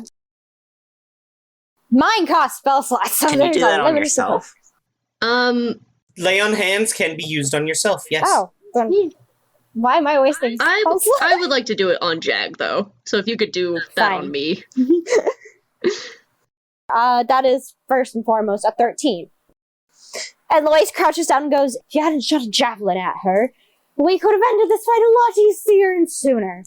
Mine costs spell slots. So Can you there's do that a on limited yourself? Lay on hands can be used on yourself, yes. Oh, then why am I wasting spell slots? I would like to do it on Jag, though. So if you could do that Fine. on me. That is first and foremost a 13. And Lois crouches down and goes, "If you hadn't shot a javelin at her, we could have ended this fight a lot easier and sooner."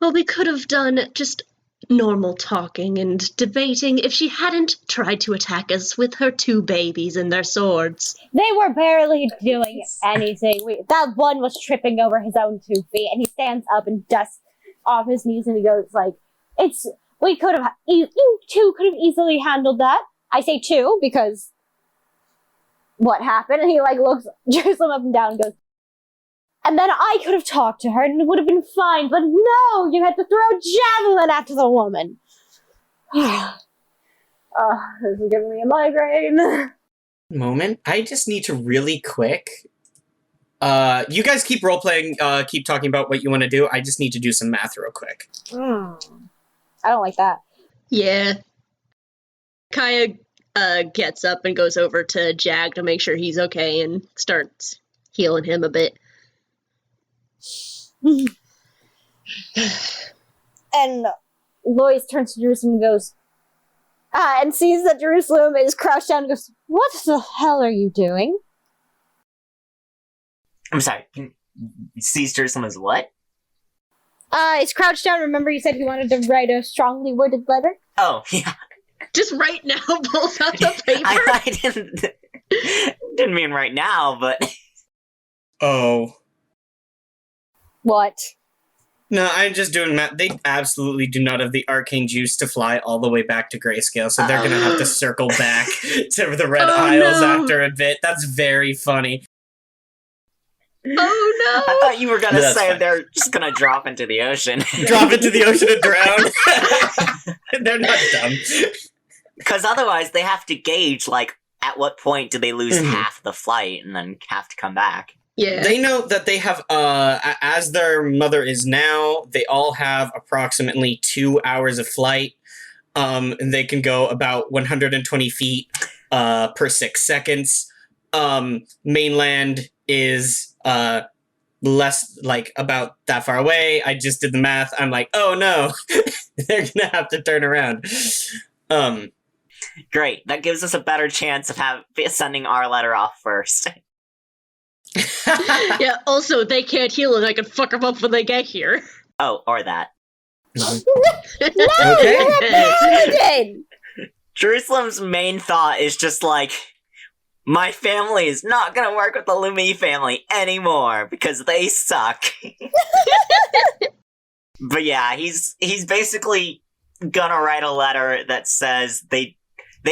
Well, we could have done just normal talking and debating if she hadn't tried to attack us with her 2 babies and their swords. They were barely doing anything. That one was tripping over his own 2 feet, and he stands up and dusts off his knees, and he goes like, "We could have, you 2 could have easily handled that." I say 2 because what happened? And he like looks Jerusalem up and down and goes, "And then I could have talked to her and it would have been fine, but no, you had to throw a javelin after the woman." This is giving me a migraine. Moment. I just need to really quick. You guys keep role-playing, keep talking about what you want to do. I just need to do some math real quick. I don't like that. Yeah. Kaya gets up and goes over to Jag to make sure he's okay and starts healing him a bit. And Lois turns to Jerusalem and goes, and sees that Jerusalem is crouched down and goes, "What the hell are you doing?" I'm sorry. Sees Jerusalem as what? It's crouched down. Remember you said you wanted to write a strongly worded letter? Oh, yeah. Just right now, pulls out the paper. I didn't mean right now, but... Oh. What? No, I'm just doing math. They absolutely do not have the arcane juice to fly all the way back to Grayscale, so they're going to have to circle back to the Red Isles after a bit. That's very funny. Oh no! I thought you were going to That's say fine. they're just going to drop into the ocean. Drop into the ocean and drown. They're not dumb. Because otherwise they have to gauge, like, at what point do they lose Mhm. half the flight and then have to come back. Yeah. They know that they have, as their mother is now, they all have approximately 2 hours of flight. And they can go about 120 feet per 6 seconds. Mainland is less, like, about that far away. I just did the math. I'm like, oh no, they're gonna have to turn around. Great. That gives us a better chance of sending our letter off first. Yeah, also, they can't heal and I can fuck them up when they get here. Oh, or that. Okay. Paladin! Jerusalem's main thought is just like, my family is not gonna work with the Lumi family anymore because they suck. But yeah, he's basically gonna write a letter that says they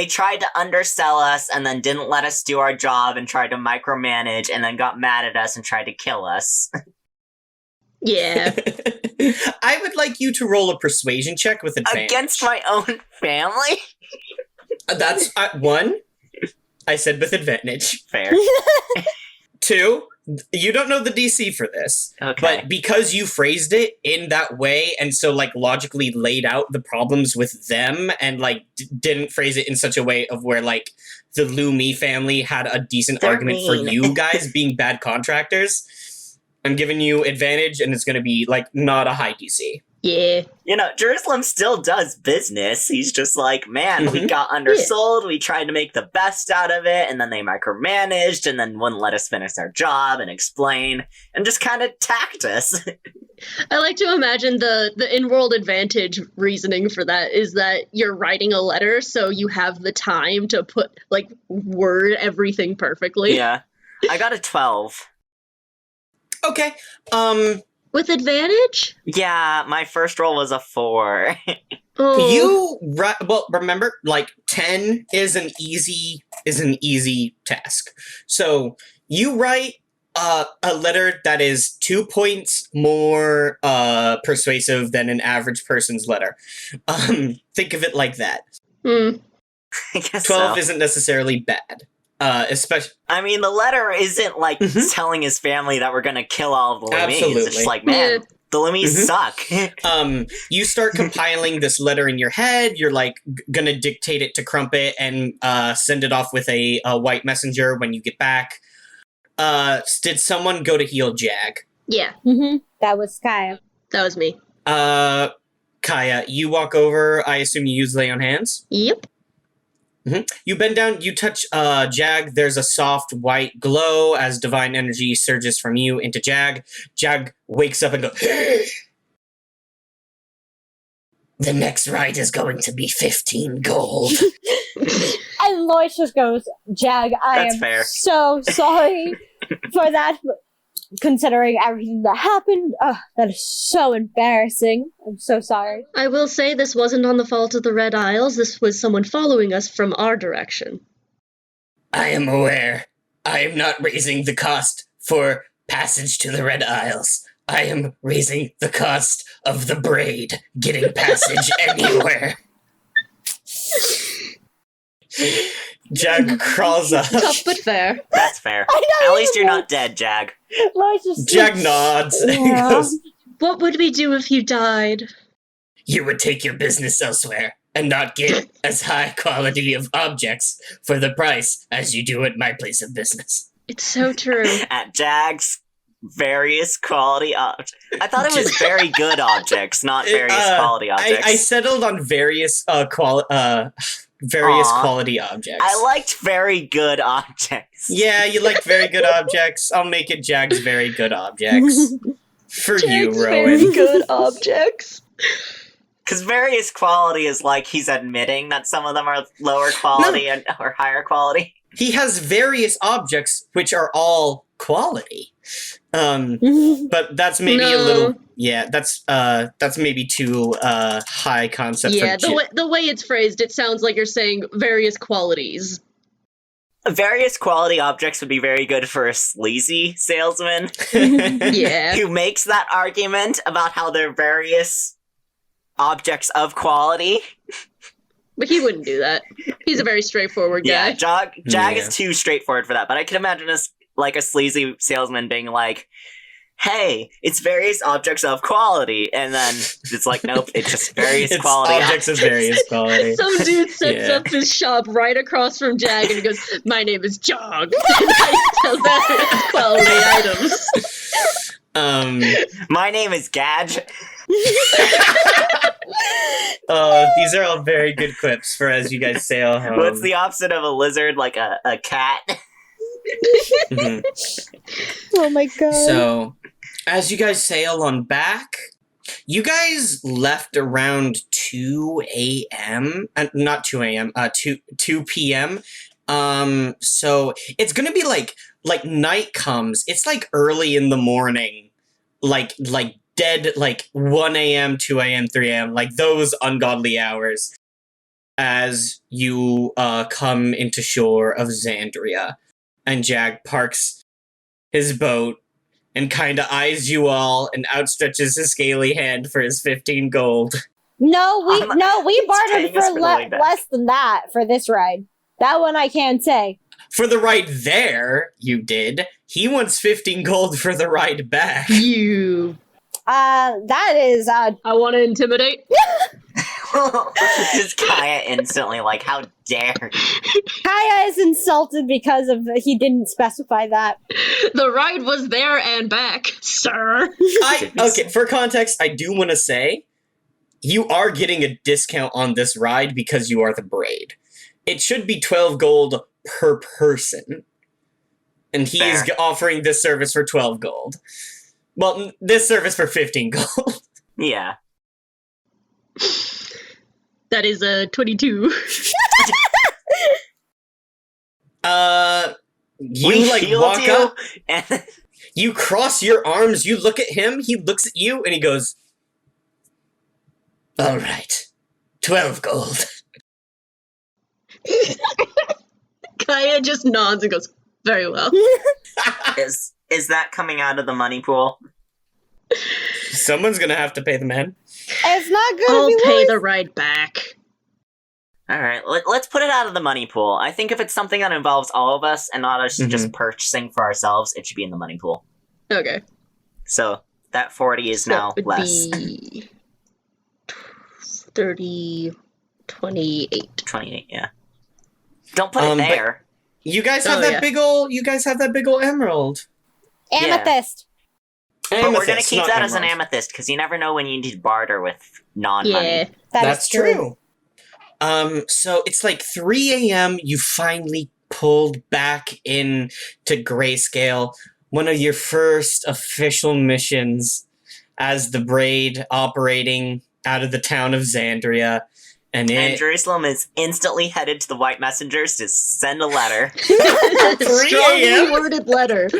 tried to undersell us and then didn't let us do our job and tried to micromanage and then got mad at us and tried to kill us. Yeah. I would like you to roll a persuasion check with advantage. Against my own family? That's one. I said with advantage. Fair. 2, you don't know the DC for this. Okay. But because you phrased it in that way and so, like, logically laid out the problems with them and, like, didn't phrase it in such a way of where, like, the Lumi family had a decent They're argument for mean. you guys being bad contractors, I'm giving you advantage and it's going to be, like, not a high DC. Yeah. You know, Jerusalem still does business. He's just like, man, we Mhm. got undersold, we tried to make the best out of it, and then they micromanaged, and then wouldn't let us finish our job and explain, and just kind of tacked us. I like to imagine the in-world advantage reasoning for that is that you're writing a letter, so you have the time to put, like, word everything perfectly. Yeah. I got a 12. Okay. With advantage? Yeah, my first roll was a 4. Oh. Well, remember, like, 10 is an easy task. So you write a letter that is 2 points more persuasive than an average person's letter. Think of it like that. Hmm. I guess 12 so. isn't necessarily bad. Especially, I mean, the letter isn't like Mhm. telling his family that we're gonna kill all of the Lumis. It's Absolutely. just like, man, Yeah. the Lumis Mhm. suck. you start compiling this letter in your head. You're like gonna dictate it to Crumpet and send it off with a white messenger when you get back. Did someone go to heal Jag? Yeah, That was Kaya. that was me. Kaya, you walk over. I assume you use lay on hands. Yep. You bend down, you touch Jag. There's a soft white glow as divine energy surges from you into Jag. Jag wakes up and goes, the next ride is going to be 15 gold. And Lois just goes, Jag, I That's am fair. so sorry for that, considering everything that happened. That is so embarrassing. I'm so sorry. I will say this wasn't on the fault of the Red Isles. This was someone following us from our direction. I am aware. I am not raising the cost for passage to the Red Isles. I am raising the cost of the Braid getting passage anywhere. Jag crawls up. Tough but fair. That's fair. I know, At least you're you're not dead, Jag. Lois just Jag nods. and Yeah. goes, What would we do if you died? you would take your business elsewhere and not get as high quality of objects for the price as you do at my place of business. It's so true. At Jag's various quality objects. I thought it was very good objects, not various quality objects. I settled on various Aw. quality objects. I liked very good objects. Yeah, you like very good objects. I'll make it Jag's very good objects. For you, Very Rowan. good objects. Because various quality is like he's admitting that some of them are lower quality or higher quality. He has various objects which are all quality. But that's maybe a No. little. Yeah, that's maybe too high concept. Yeah, for the way it's phrased, it sounds like you're saying various qualities. Various quality objects would be very good for a sleazy salesman Yeah. who makes that argument about how they're various objects of quality. But he wouldn't do that. He's a very straightforward guy. Yeah, Jag Yeah. is too straightforward for that, but I can imagine like a sleazy salesman being like, hey, it's various objects of quality, and then it's like, nope, it's just various It's quality objects of various quality. Some dude sets Yeah. up his shop right across from Jag and he goes, my name is Jog. And I sell various quality items. My name is Gadge. These are all very good clips for as you guys sail home. What's the opposite of a lizard? Like a cat? Mhm. Oh my god. So, as you guys sail on back, you guys left around 2 a.m. Not 2 a.m. 2 p.m. So it's gonna be like night comes. It's like early in the morning, like dead, like 1 a.m., 2 a.m., 3 a.m. Like those ungodly hours. As you come into shore of Xandria, and Jag parks his boat and kind of eyes you all and outstretches his scaly hand for his 15 gold. No, we bartered paying us for for the way back. less than that for this ride. That one I can say. For the ride there, you did. He wants 15 gold for the ride back. You. That is I want to intimidate. Just Kaya instantly like, how dare you? Kaya is insulted because of he didn't specify that. The ride was there and back, sir. Okay, for context, I do want to say, you are getting a discount on this ride because you are the Braid. It should be 12 gold per person. And he is Fair. offering this service for 12 gold. Well, this service for 15 gold. Yeah. That is a 22. You We like healed walk you, up, and you cross your arms, you look at him, he looks at you, and he goes, all right, 12 gold. Kaya just nods and goes, very well. is that coming out of the money pool? Someone's gonna have to pay the man. It's not gonna I'll be pay Lois. the ride back. Alright, let's put it out of the money pool. I think if it's something that involves all of us and not us just purchasing for ourselves, it should be in the money pool. Okay. So, that 40 is So now it would less. be 30, 28. 28, yeah. Don't put it But- there. You guys have Oh, that yeah. big ol' emerald. Amethyst. But we're gonna Amethyst, keep not that as an emerald. amethyst, because you never know when you need to barter with non-money. Yeah. That's true. So it's like 3 a.m. You finally pulled back in to Grayscale, one of your first official missions as the Braid operating out of the town of Xandria. And And it Jerusalem is instantly headed to the White Messengers to send a letter. 3 Strongly a.m.? worded letter.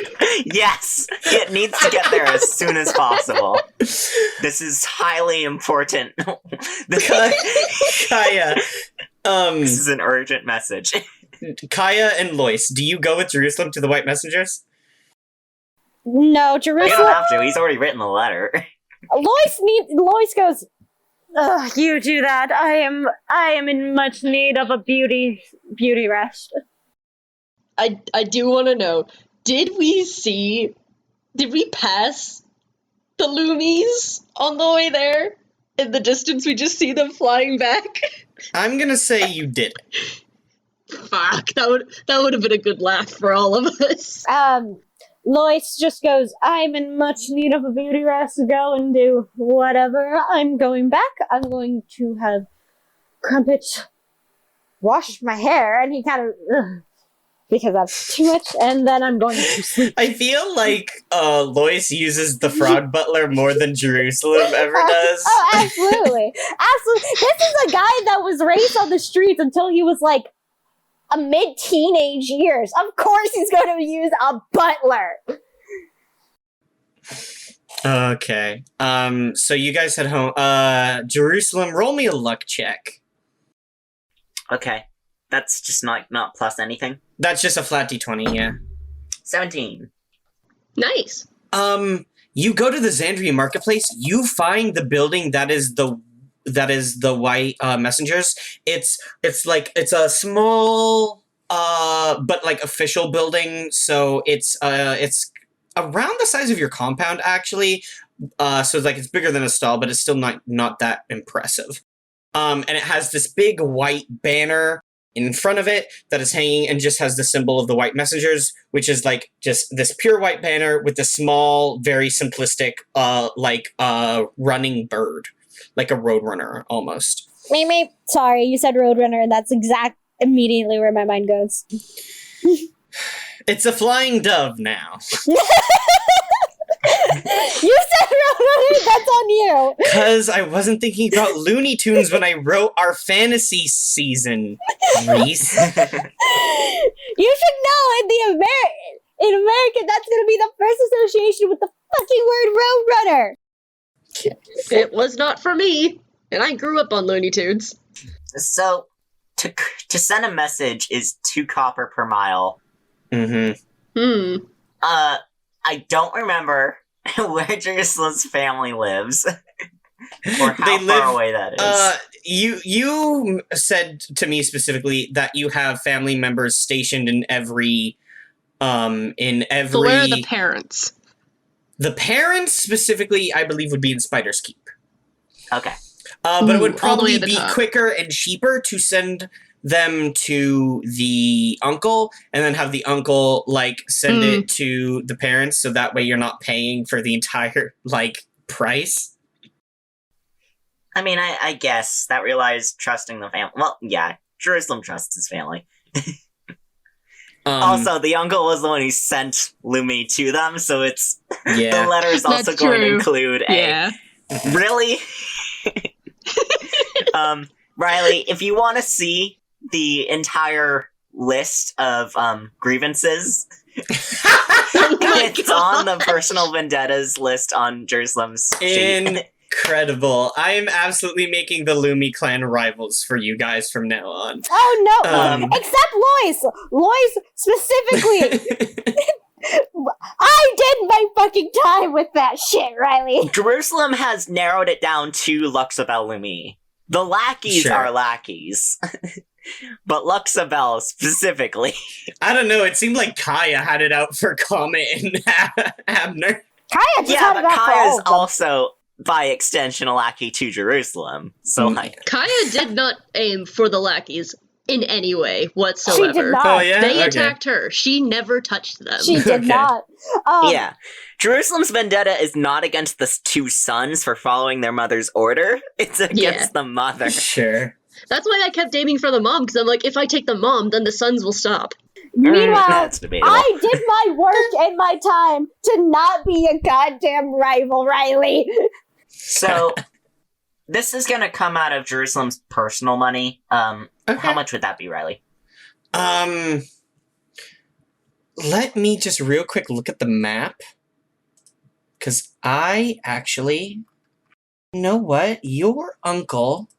Yes! It needs to get there as soon as possible. This is highly important. Kaya, This is an urgent message. Kaya and Lois, do you go with Jerusalem to the White Messengers? No, You don't Jerusalem. have to, he's already written the letter. Lois goes. Ugh, you do that. I am in much need of a beauty rest. I do want to know, did we pass the Loomies on the way there? In the distance, we just see them flying back? I'm gonna say you did. Fuck, that would have been a good laugh for all of us. Lois just goes, I'm in much need of a beauty rest. Go and do whatever. I'm going back. I'm going to have Crumpet wash my hair. And he kind of, because that's too much. And then I'm going to sleep. I feel like Lois uses the frog butler more than Jerusalem ever does. Oh, absolutely. Absolutely. This is a guy that was raised on the streets until he was like a mid-teenage years. Of course he's going to use a butler. Okay. So you guys head home. Jerusalem, roll me a luck check. Okay. That's just not plus anything. That's just a flat d20, yeah. 17. Nice. You go to the Xandria marketplace, you find the building that is the White Messengers. It's a small but like official building. So it's around the size of your compound actually. So it's like it's bigger than a stall, but it's still not that impressive. And it has this big white banner in front of it that is hanging and just has the symbol of the white messengers, which is like just this pure white banner with a small, very simplistic, running bird, like a roadrunner almost. Meep. Sorry, you said Roadrunner, and that's immediately where my mind goes. It's a flying dove now. You said Roadrunner, that's on you. Because I wasn't thinking about Looney Tunes when I wrote our fantasy season, Reese. You should know in American, that's gonna be the first association with the fucking word Roadrunner. It was not for me, and I grew up on Looney Tunes. So, to send a message is 2 copper per mile. Mm-hmm. I don't remember where Jerusalem's family lives. Or how far away that is. You said to me specifically that you have family members stationed in every... So where are the parents? The parents specifically, I believe, would be in Spider's Keep. Okay. But it would probably the be top. quicker and cheaper to send them to the uncle and then have the uncle send it to the parents, so that way you're not paying for the entire price. I mean, I guess that relies trusting the family. Well, yeah, Jerusalem trusts his family. Also, the uncle was the one who sent Lumi to them, so it's Yeah. the letter is also That's going to true. include a really. Riley, if you want to see the entire list of grievances, it's on the personal vendettas list on Jerusalem's sheet. Incredible. I am absolutely making the Lumi clan rivals for you guys from now on. Oh no! Except Lois! Lois specifically! I did my fucking time with that shit, Riley! Jerusalem has narrowed it down to Luxabel Lumi. The lackeys Sure. are lackeys. But Luxabel specifically. I don't know, it seemed like Kaya had it out for Comet and Abner. Kaya just Yeah, had but it out for Kaya all is of them. also, by extension, a lackey to Jerusalem. So, Kaya did not aim for the lackeys in any way whatsoever. She did not. Oh, yeah? They Okay. attacked her. She never touched them. She did Okay. not. yeah. Jerusalem's vendetta is not against the 2 sons for following their mother's order. It's against the mother. Sure. That's why I kept aiming for the mom, because I'm like, if I take the mom, then the sons will stop. Meanwhile, That's debatable. I did my work and my time to not be a goddamn rival, Riley. So, this is going to come out of Jerusalem's personal money. Okay. How much would that be, Riley? Let me just real quick look at the map. Because I actually... You know what? Your uncle,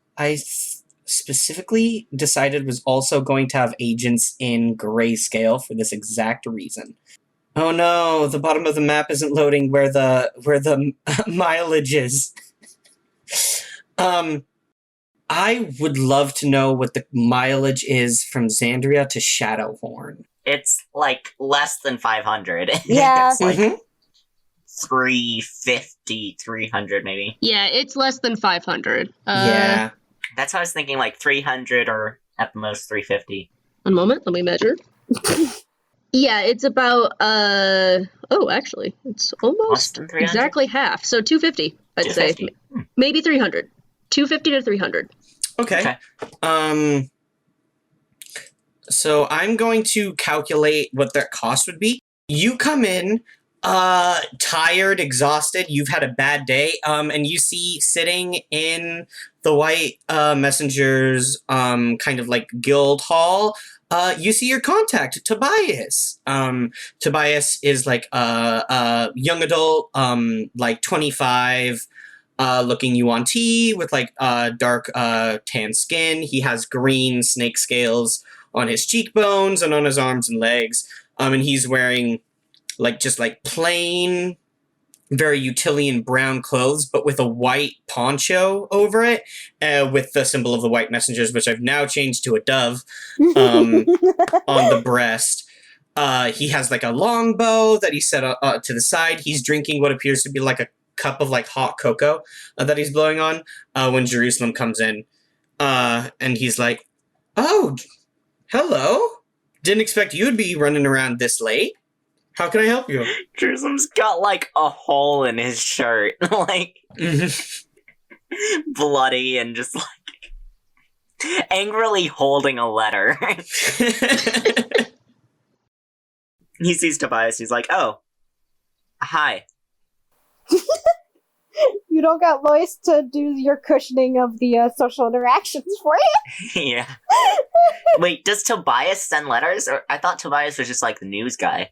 specifically decided was also going to have agents in grayscale for this exact reason. Oh no, the bottom of the map isn't loading where the mileage is. I would love to know what the mileage is from Xandria to Shadowhorn. It's less than 500. Yeah. It's Mhm. 350, 300 maybe. Yeah, it's less than 500. Yeah. That's what I was thinking, 300 or at the most 350. One moment, let me measure. Yeah, it's about, actually, it's Less almost than 300? exactly half. So 250, I'd 250. say. Maybe 300. 250 to 300. Okay. So I'm going to calculate what their cost would be. You come in, tired, exhausted, you've had a bad day, and you see sitting in the White Messengers, kind of guild hall, you see your contact, Tobias. Tobias is a young adult, 25, looking yuan-ti with dark tan skin. He has green snake scales on his cheekbones and on his arms and legs. And he's wearing just plain very utilitarian brown clothes, but with a white poncho over it, with the symbol of the white messengers, which I've now changed to a dove, on the breast. He has like a long bow that he set to the side. He's drinking what appears to be like a cup of like hot cocoa that he's blowing on when Jerusalem comes in. And he's like, "Oh, hello. Didn't expect you'd be running around this late. How can I help you?" Jerusalem's got like a hole in his shirt, like bloody and just like angrily holding a letter. He sees Tobias, he's like, "Oh, hi." You don't got Lois to do your cushioning of the social interactions for you? Yeah. Wait, does Tobias send letters? Or I thought Tobias was just like the news guy.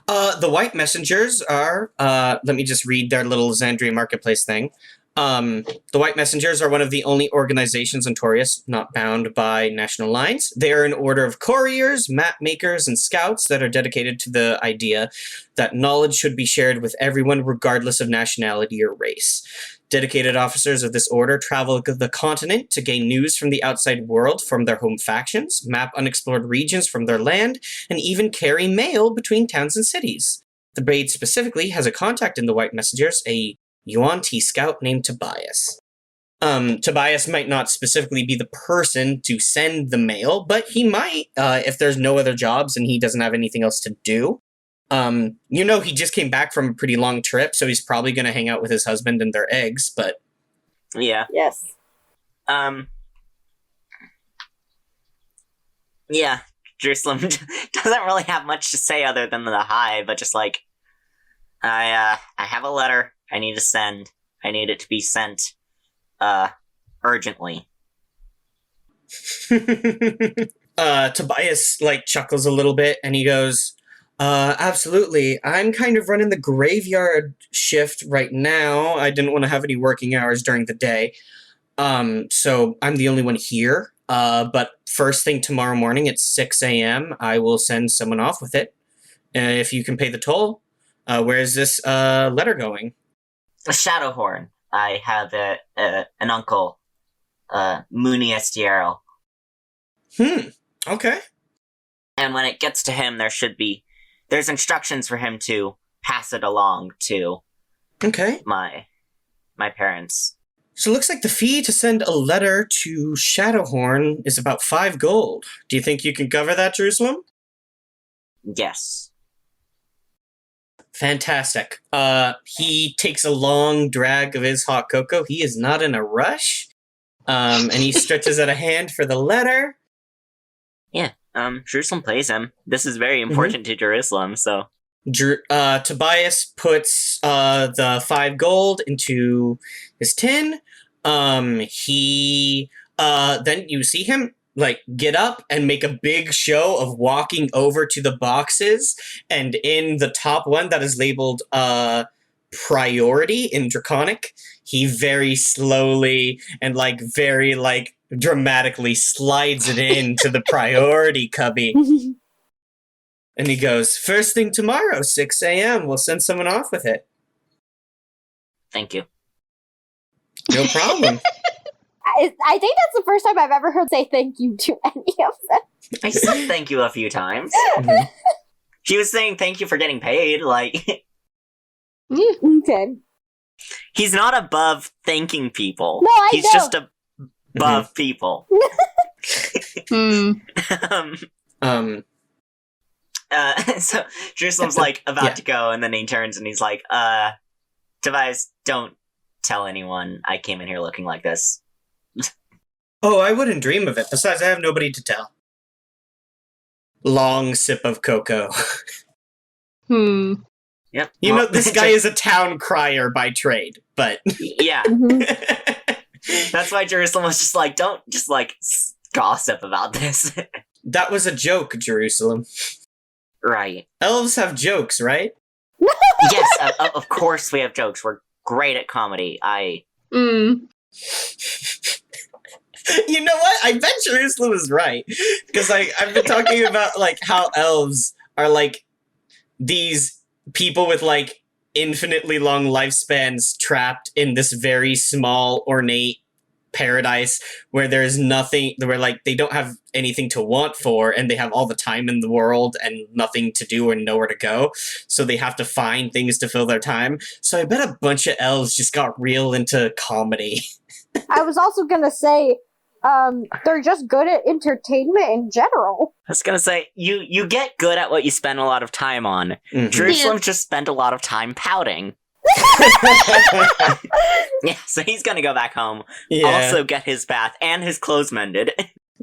The white messengers are, let me just read their little Xandria marketplace thing. The White Messengers are one of the only organizations in Torius not bound by national lines. They are an order of couriers, map makers, and scouts that are dedicated to the idea that knowledge should be shared with everyone regardless of nationality or race. Dedicated officers of this order travel the continent to gain news from the outside world from their home factions, map unexplored regions from their land, and even carry mail between towns and cities. The Braid specifically has a contact in the White Messengers, a Yuan T scout named Tobias. Tobias might not specifically be the person to send the mail, but he might, if there's no other jobs and he doesn't have anything else to do. He just came back from a pretty long trip, so he's probably going to hang out with his husband and their eggs, but... Yeah. Yes. Yeah, Jerusalem doesn't really have much to say other than the hi, but just like, I have a letter I need to send. I need it to be sent, urgently. Tobias, chuckles a little bit, and he goes, absolutely. I'm kind of running the graveyard shift right now. I didn't want to have any working hours during the day. So I'm the only one here. But first thing tomorrow morning at 6 a.m., I will send someone off with it. If you can pay the toll. Where is this, letter going? A Shadowhorn. I have an uncle, Mooney Estiero. Okay. And when it gets to him, there's instructions for him to pass it along to Okay. my parents. So it looks like the fee to send a letter to Shadowhorn is about 5 gold. Do you think you can cover that, Jerusalem? Yes. Fantastic. He takes a long drag of his hot cocoa. He is not in a rush. And he stretches out a hand for the letter. Yeah. Jerusalem plays him. This is very important to Jerusalem, so... Tobias puts the 5 gold into his tin. He then you see him get up and make a big show of walking over to the boxes, and in the top one that is labeled priority in Draconic, he very slowly and very dramatically slides it into the priority cubby. And he goes, first thing tomorrow, 6 a.m., we'll send someone off with it. Thank you. No problem. I think that's the first time I've ever heard say thank you to any of them. I said thank you a few times. Mhm. He was saying thank you for getting paid, Okay. He's not above thanking people. No, I He's know. just above people. So Jerusalem's about to go, and then he turns and he's like, Tobias, don't tell anyone I came in here looking like this. Oh, I wouldn't dream of it. Besides, I have nobody to tell. Long sip of cocoa. Yep. This guy is a town crier by trade, but... Yeah. That's why Jerusalem was just don't just gossip about this. That was a joke, Jerusalem. Right. Elves have jokes, right? Yes, of course we have jokes. We're great at comedy. You know what? I bet Jerusalem is right. Because I've been talking about how elves are these people with infinitely long lifespans trapped in this very small, ornate paradise where there's nothing, where like they don't have anything to want for, and they have all the time in the world and nothing to do and nowhere to go, so they have to find things to fill their time. So I bet a bunch of elves just got real into comedy. I was also gonna say, they're just good at entertainment in general. I was gonna say, you get good at what you spend a lot of time on. Mhm. Jerusalem just spent a lot of time pouting. Yeah, so he's gonna go back home, also get his bath and his clothes mended.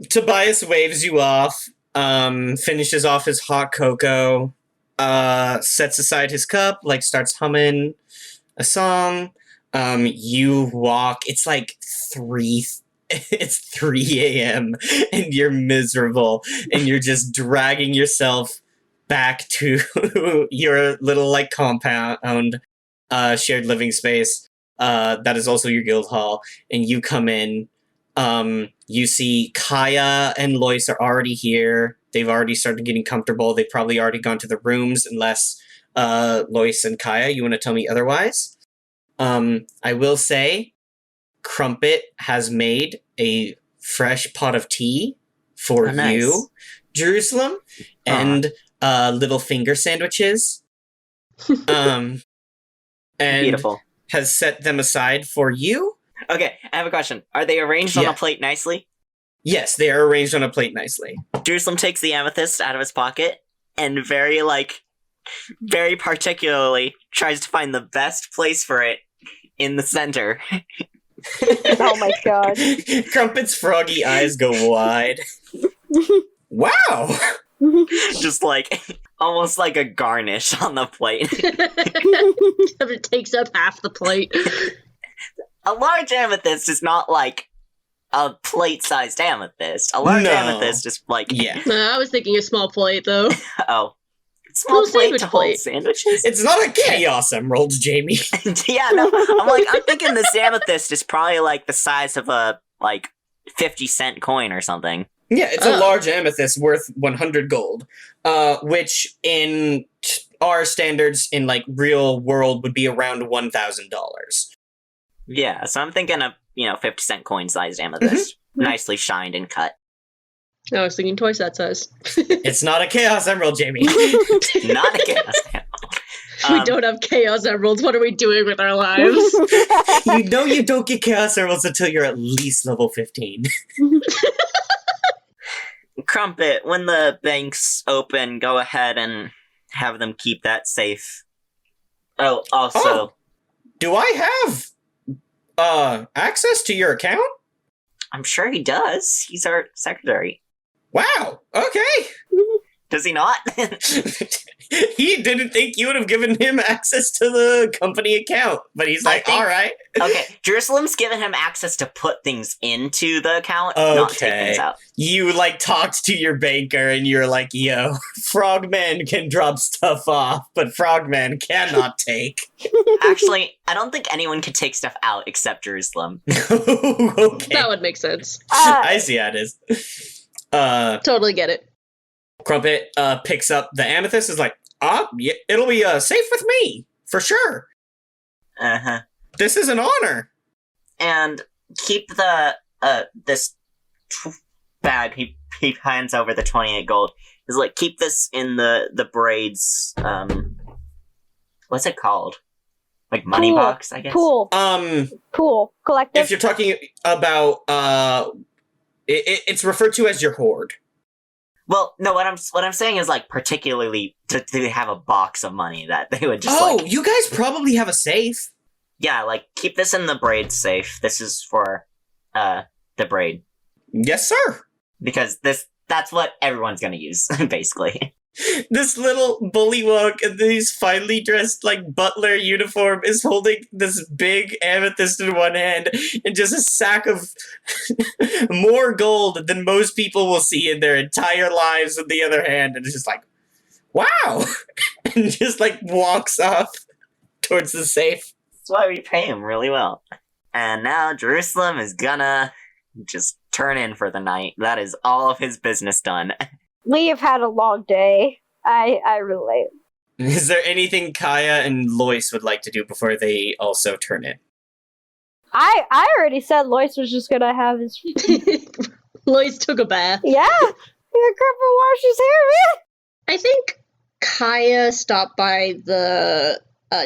Tobias waves you off, finishes off his hot cocoa, sets aside his cup, like starts humming a song. You walk, it's like 3 a.m. and you're miserable and you're just dragging yourself back to your little like compound, shared living space, that is also your guild hall, and you come in. You see Kaya and Lois are already here. They've already started getting comfortable. They've probably already gone to the rooms, unless Lois and Kaya, you want to tell me otherwise? I will say Crumpet has made a fresh pot of tea for you, Jerusalem, and little finger sandwiches. And Beautiful. has set them aside for you. Okay, I have a question. Are they arranged on a plate nicely? Yes, they are arranged on a plate nicely. Jerusalem takes the amethyst out of his pocket and very particularly tries to find the best place for it in the center. Oh my god. Crumpet's froggy eyes go wide. Wow! Just like, almost like a garnish on the plate. It takes up half the plate. A large amethyst is not like a plate-sized amethyst. A large amethyst is like... Yeah. I was thinking a small plate, though. Oh. Small Little plate sandwich to hold plate. sandwiches? It's not a chaos emerald, Jamie. Yeah, no. I'm thinking this amethyst is probably like the size of a, 50-cent coin or something. Yeah, it's a large amethyst worth 100 gold, which in our standards in real world would be around $1,000. Yeah, so I'm thinking a 50-cent coin-sized amethyst. Nicely shined and cut. I was thinking twice that size. It's not a chaos emerald, Jamie. Not a chaos emerald. We don't have chaos emeralds. What are we doing with our lives? You know you don't get chaos emeralds until you're at least level 15. Crumpet, when the banks open, go ahead and have them keep that safe. Oh, also... Do I have access to your account? I'm sure he does. He's our secretary. Wow, okay. Does he not? He didn't think you would have given him access to the company account, but he's like, all right. Okay, Jerusalem's given him access to put things into the account, not take things out. You, talked to your banker, and you're like, yo, Frogman can drop stuff off, but Frogman cannot take. Actually, I don't think anyone can take stuff out except Jerusalem. Okay. That would make sense. I see how it is. Totally get it. Crumpet picks up the amethyst, is like, yeah, it'll be safe with me, for sure. Uh-huh. This is an honor. And keep the, bag, he hands over the 28 gold. He's like, keep this in the Braid's, what's it called? Money box, I guess? Pool. Pool. Collective. If you're talking about, it's referred to as your hoard. Well, no, what I'm saying is, particularly to have a box of money that they would just, you guys probably have a safe. Yeah, keep this in the Braid safe. This is for, the Braid. Yes, sir. Because that's what everyone's gonna use, basically. This little bullywug in these finely dressed, butler uniform is holding this big amethyst in one hand and just a sack of more gold than most people will see in their entire lives in the other hand. And it's just like, wow! And just, walks off towards the safe. That's why we pay him really well. And now Jerusalem is gonna just turn in for the night. That is all of his business done. We have had a long day. I relate. Is there anything Kaya and Lois would like to do before they also turn in? I already said Lois was just gonna have his. Lois took a bath. Yeah, Grandpa wash his hair, man. I think Kaya stopped by the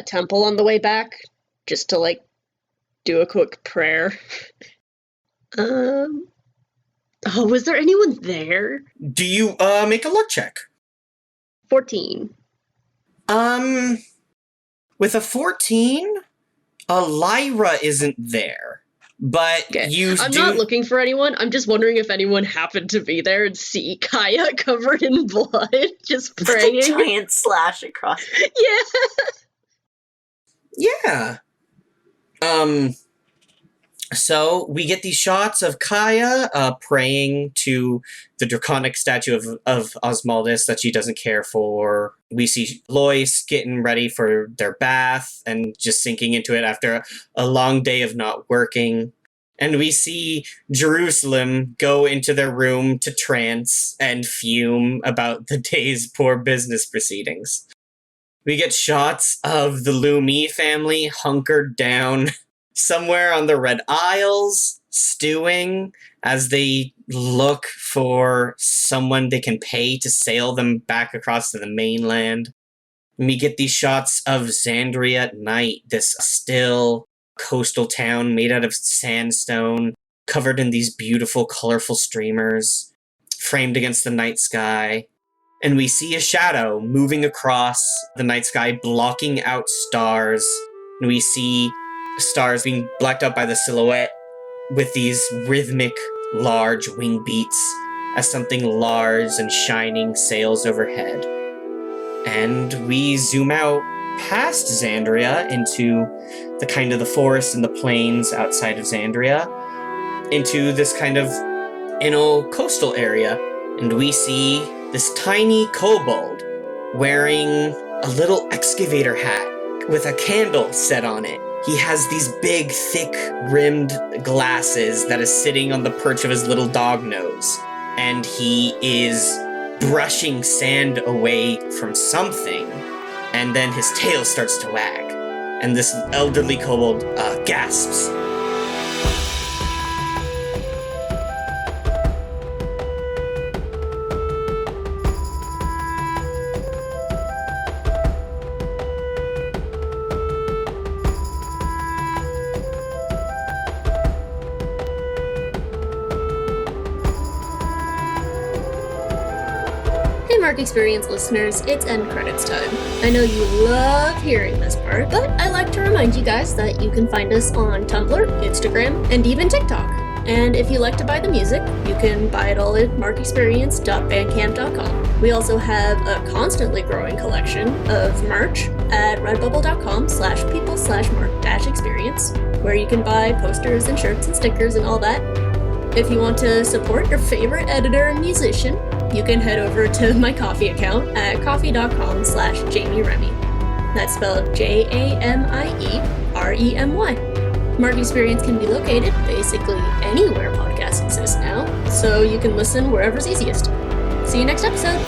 temple on the way back just to like do a quick prayer. Oh, was there anyone there? Do you make a luck check? 14. With a 14, Lyra isn't there. But Okay. you I'm do... not looking for anyone. I'm just wondering if anyone happened to be there and see Kaya covered in blood, just praying. Giant slash across. Yeah. Yeah. So we get these shots of Kaya praying to the draconic statue of Osmaldus that she doesn't care for. We see Lois getting ready for their bath and just sinking into it after a long day of not working. And we see Jerusalem go into their room to trance and fume about the day's poor business proceedings. We get shots of the Lumi family hunkered down somewhere on the Red Isles, stewing as they look for someone they can pay to sail them back across to the mainland. And we get these shots of Xandria at night, this still coastal town made out of sandstone, covered in these beautiful, colorful streamers, framed against the night sky. And we see a shadow moving across the night sky, blocking out stars. And we see stars being blacked out by the silhouette with these rhythmic, large wing beats as something large and shining sails overhead. And we zoom out past Xandria into the kind of the forest and the plains outside of Xandria, into this kind of coastal area. And we see this tiny kobold wearing a little excavator hat with a candle set on it. He has these big, thick, rimmed glasses that is sitting on the perch of his little dog nose. And he is brushing sand away from something. And then his tail starts to wag. And this elderly kobold gasps. Hey Mark Experience listeners, it's end credits time. I know you love hearing this part, but I like to remind you guys that you can find us on Tumblr, Instagram, and even TikTok. And if you like to buy the music, you can buy it all at markexperience.bandcamp.com. We also have a constantly growing collection of merch at redbubble.com/people/mark-experience, where you can buy posters and shirts and stickers and all that. If you want to support your favorite editor and musician, you can head over to my Ko-fi account at ko-fi.com/Jamie Remy. That's spelled JAMIEREMY. Mark Experience can be located basically anywhere podcasts exist now, so you can listen wherever's easiest. See you next episode!